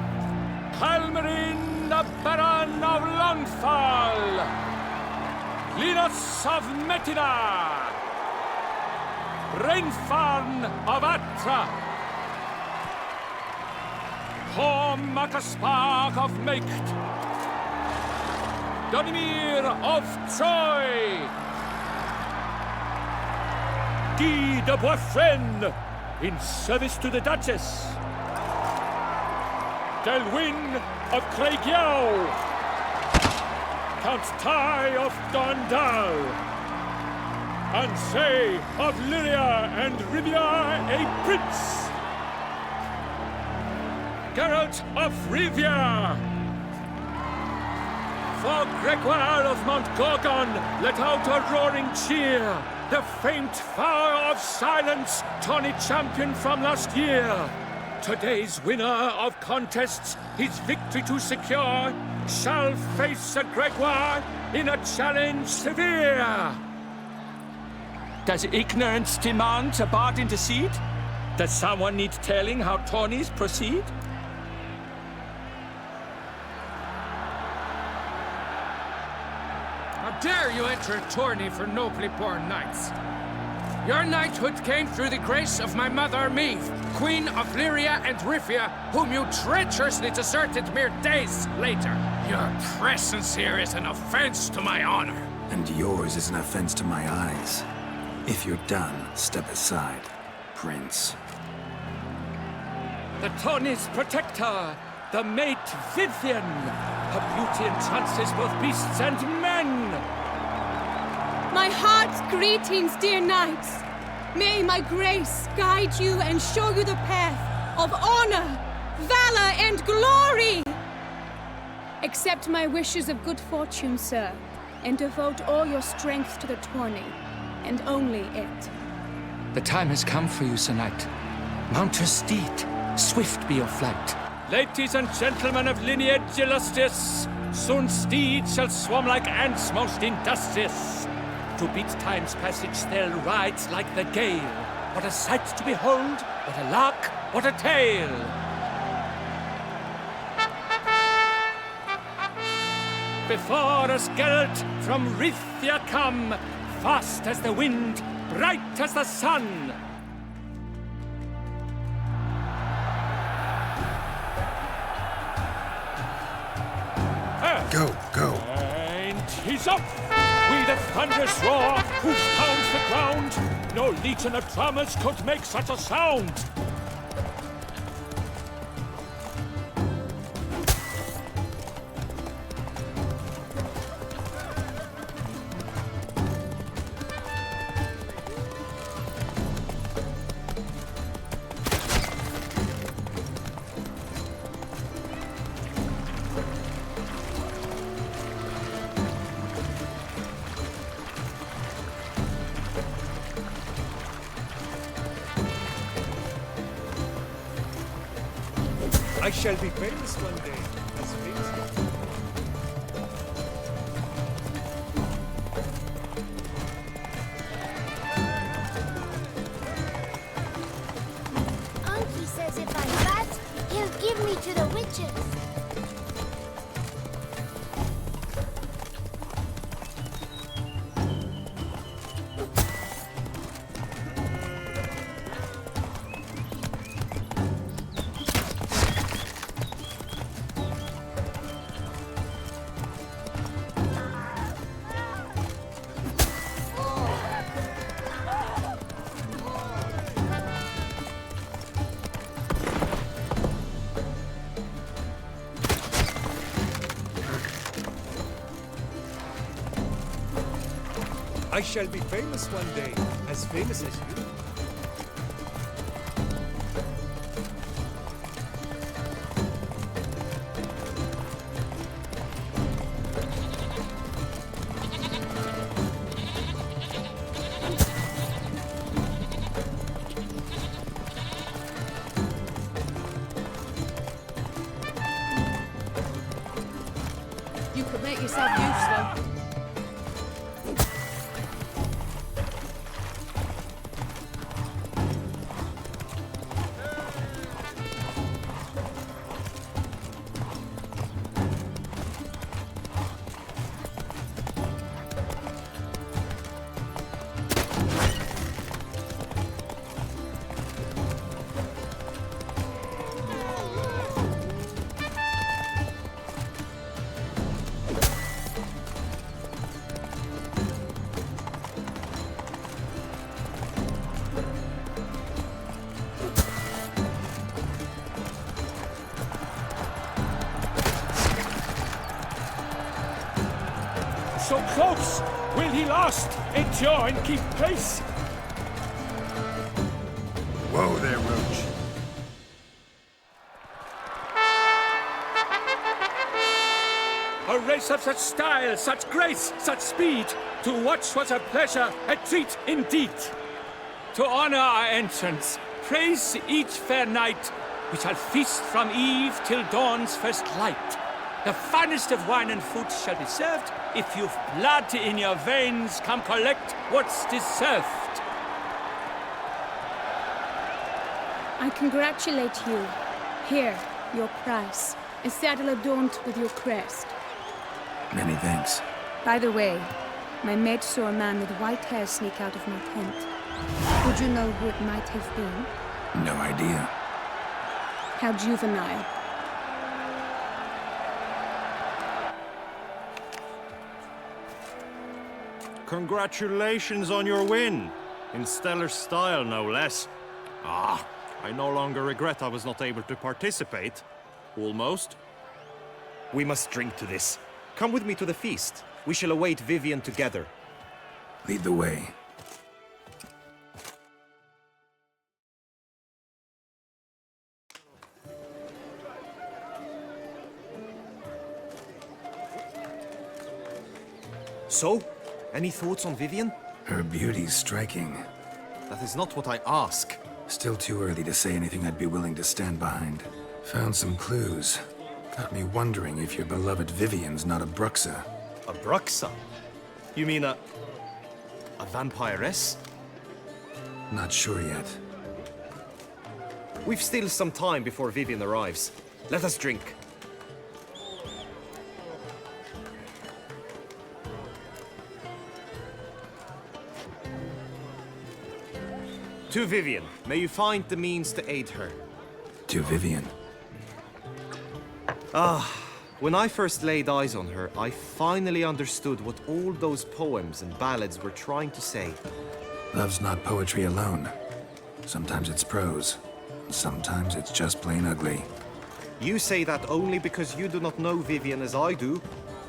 Halmarin, the Baron of Lonfal! Linus of Metina! Reinfarn of Atra! Horm Akaspar of Meikt! Donimir of Troy! Guy de Boisfren, in service to the Duchess! Delwyn of Craigiau! Count Tai of Dondal! Ansay of Lyria and Rivia a prince! Geralt of Rivia! For Gregoire of Mount Gorgon, let out a roaring cheer! The faint fire of silence, tourney champion from last year! Today's winner of contests, his victory to secure, shall face a Gregoire in a challenge severe! Does ignorance demand a bard intercede? Does someone need telling how tourneys proceed? How dare you enter a tourney for nobly born knights? Your knighthood came through the grace of my mother, Meve, Queen of Lyria and Rivia, whom you treacherously deserted mere days later. Your presence here is an offense to my honor. And yours is an offense to my eyes. If you're done, step aside, Prince. The tourney's protector, the mate Vivian. Her beauty entrances both beasts and men. My heart's greetings, dear knights. May my grace guide you and show you the path of honor, valor, and glory. Accept my wishes of good fortune, sir, and devote all your strength to the tourney, and only it. The time has come for you, Sir Knight. Mount your steed. Swift be your flight. Ladies and gentlemen of lineage illustrious, soon steeds shall swarm like ants most industrious. To beat time's passage they'll ride like the gale. What a sight to behold, what a lark, what a tale! before us, Geralt, from Rithia come, fast as the wind, bright as the sun. Go, go. And he's up! With a thunderous roar, hoof pounds the ground. No legion of drummers could make such a sound. I shall be famous one day, as famous. Unky says if I'm fat, he'll give me to the witches. I shall be famous one day, as famous as you. You could make yourself useful. So close! Will he last? Endure and keep pace! Whoa there, Roach. A race of such style, such grace, such speed. To watch was a pleasure, a treat indeed. To honor our entrance, praise each fair knight. We shall feast from eve till dawn's first light. The finest of wine and food shall be served. If you've blood in your veins, come collect what's deserved. I congratulate you. Here, your prize. A saddle adorned with your crest. Many thanks. By the way, my maid saw a man with white hair sneak out of my tent. Would you know who it might have been? No idea. How juvenile. Congratulations on your win! In stellar style, no less. Ah, I no longer regret I was not able to participate. Almost. We must drink to this. Come with me to the feast. We shall await Vivian together. Lead the way. So, any thoughts on Vivian? Her beauty's striking. That is not what I ask. Still too early to say anything I'd be willing to stand behind. Found some clues. Got me wondering if your beloved Vivian's not a Bruxa. A Bruxa? You mean a vampiress? Not sure yet. We've still some time before Vivian arrives. Let us drink. To Vivian, may you find the means to aid her. To Vivian. When I first laid eyes on her, I finally understood what all those poems and ballads were trying to say. Love's not poetry alone. Sometimes it's prose. Sometimes it's just plain ugly. You say that only because you do not know Vivian as I do.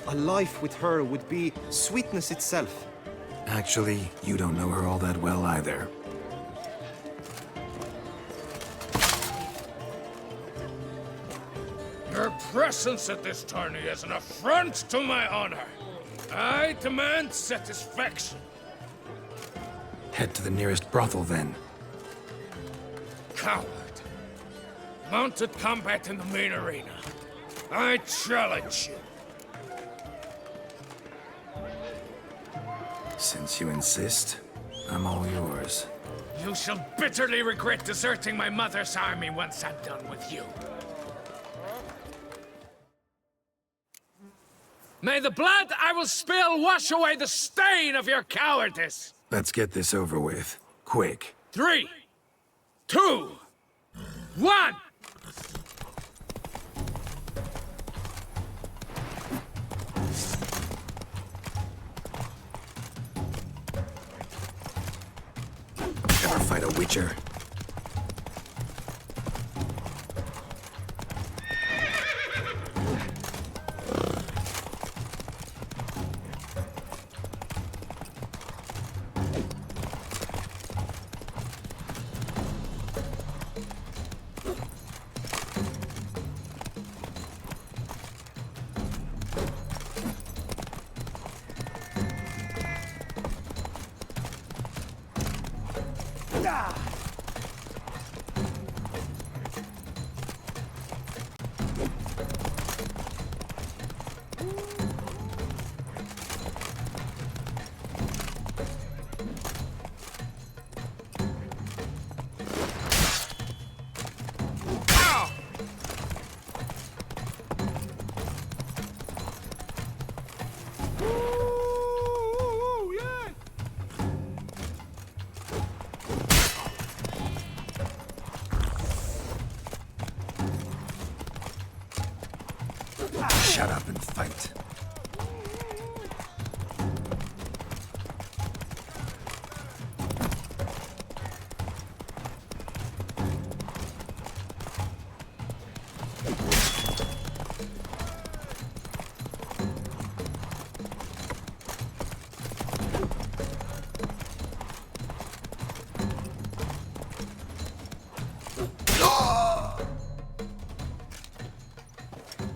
A life with her would be sweetness itself. Actually, you don't know her all that well either. Your presence at this tourney is an affront to my honor. I demand satisfaction. Head to the nearest brothel, then. Coward. Mounted combat in the main arena. I challenge you. Since you insist, I'm all yours. You shall bitterly regret deserting my mother's army once I'm done with you. May the blood I will spill wash away the stain of your cowardice! Let's get this over with. Quick. 3, 2, 1! Ever fight a Witcher? Shut up and fight.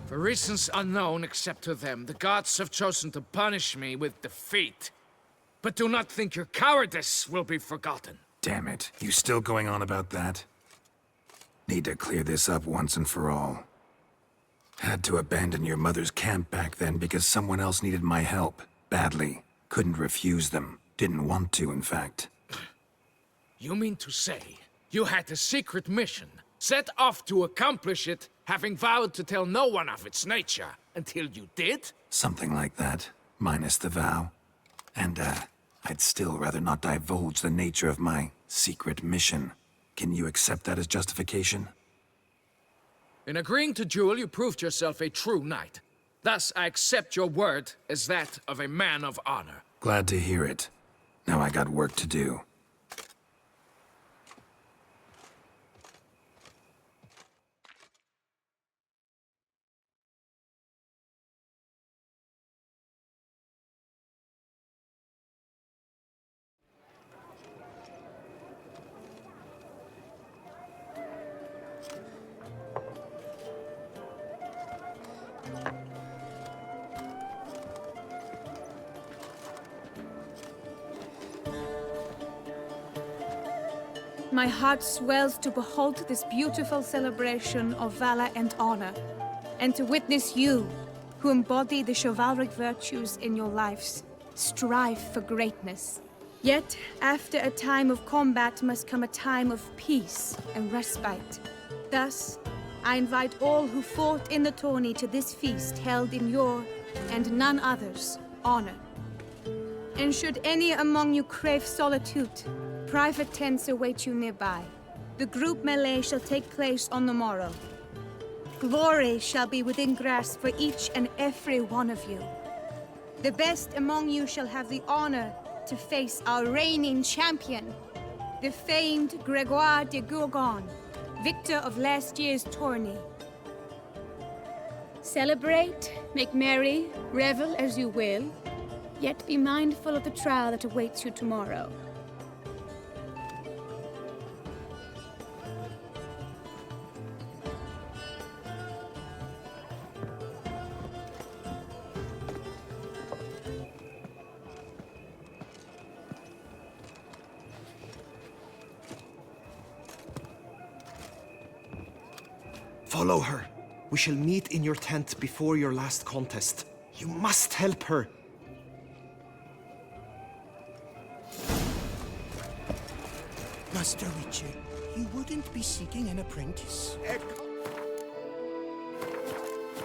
For reasons unknown except to them, the gods have chosen to punish me with defeat. But do not think your cowardice will be forgotten. Damn it. You still going on about that? Need to clear this up once and for all. Had to abandon your mother's camp back then because someone else needed my help. Badly. Couldn't refuse them. Didn't want to, in fact. You mean to say you had a secret mission, set off to accomplish it, having vowed to tell no one of its nature, until you did? Something like that. Minus the vow. And, I'd still rather not divulge the nature of my secret mission. Can you accept that as justification? In agreeing to duel, you proved yourself a true knight. Thus, I accept your word as that of a man of honor. Glad to hear it. Now I got work to do. My heart swells to behold this beautiful celebration of valor and honor, and to witness you, who embody the chivalric virtues in your lives, strive for greatness. Yet, after a time of combat must come a time of peace and respite. Thus, I invite all who fought in the tourney to this feast held in your, and none other's, honor. And should any among you crave solitude, private tents await you nearby. The group melee shall take place on the morrow. Glory shall be within grasp for each and every one of you. The best among you shall have the honor to face our reigning champion, the famed Gregoire de Gourgon, victor of last year's tourney. Celebrate, make merry, revel as you will, yet be mindful of the trial that awaits you tomorrow. Follow her. We shall meet in your tent before your last contest. You must help her. Master Richard, you wouldn't be seeking an apprentice?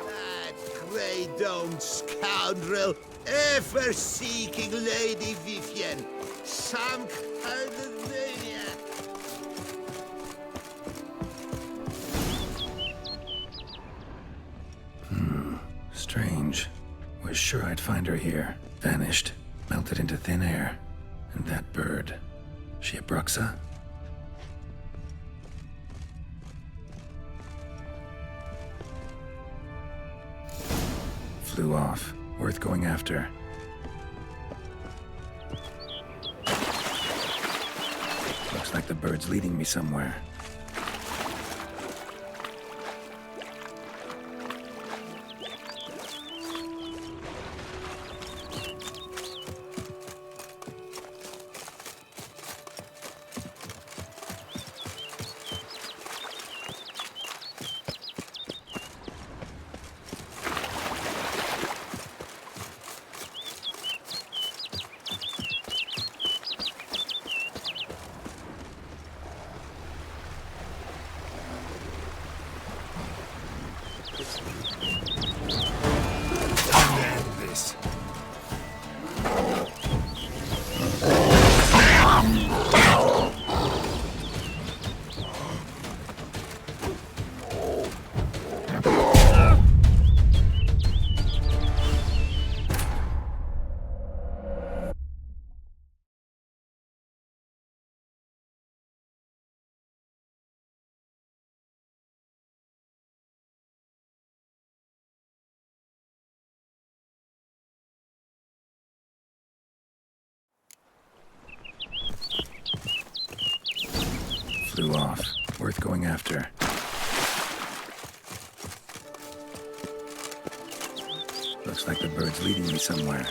That grey-domed scoundrel, ever seeking Lady Vivienne. Some kind of maniac. Strange. Was sure I'd find her here. Vanished. Melted into thin air. And that bird. She a Bruxa? Flew off. Worth going after. Looks like the bird's leading me somewhere. Flew off. Worth going after. Looks like the bird's leading me somewhere.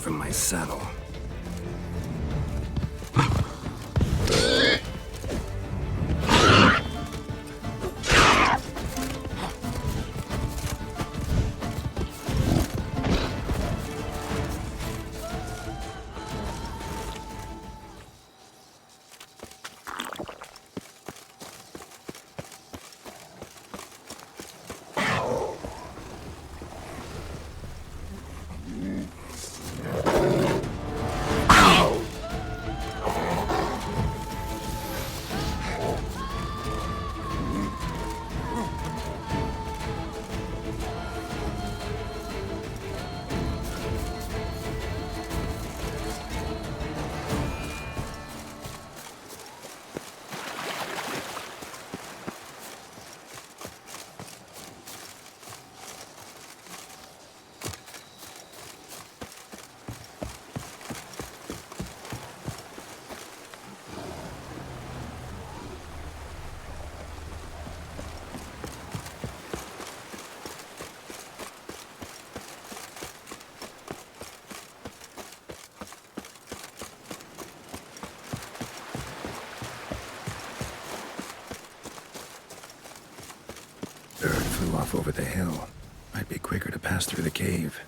from my saddle. Bird flew off over the hill. Might be quicker to pass through the cave.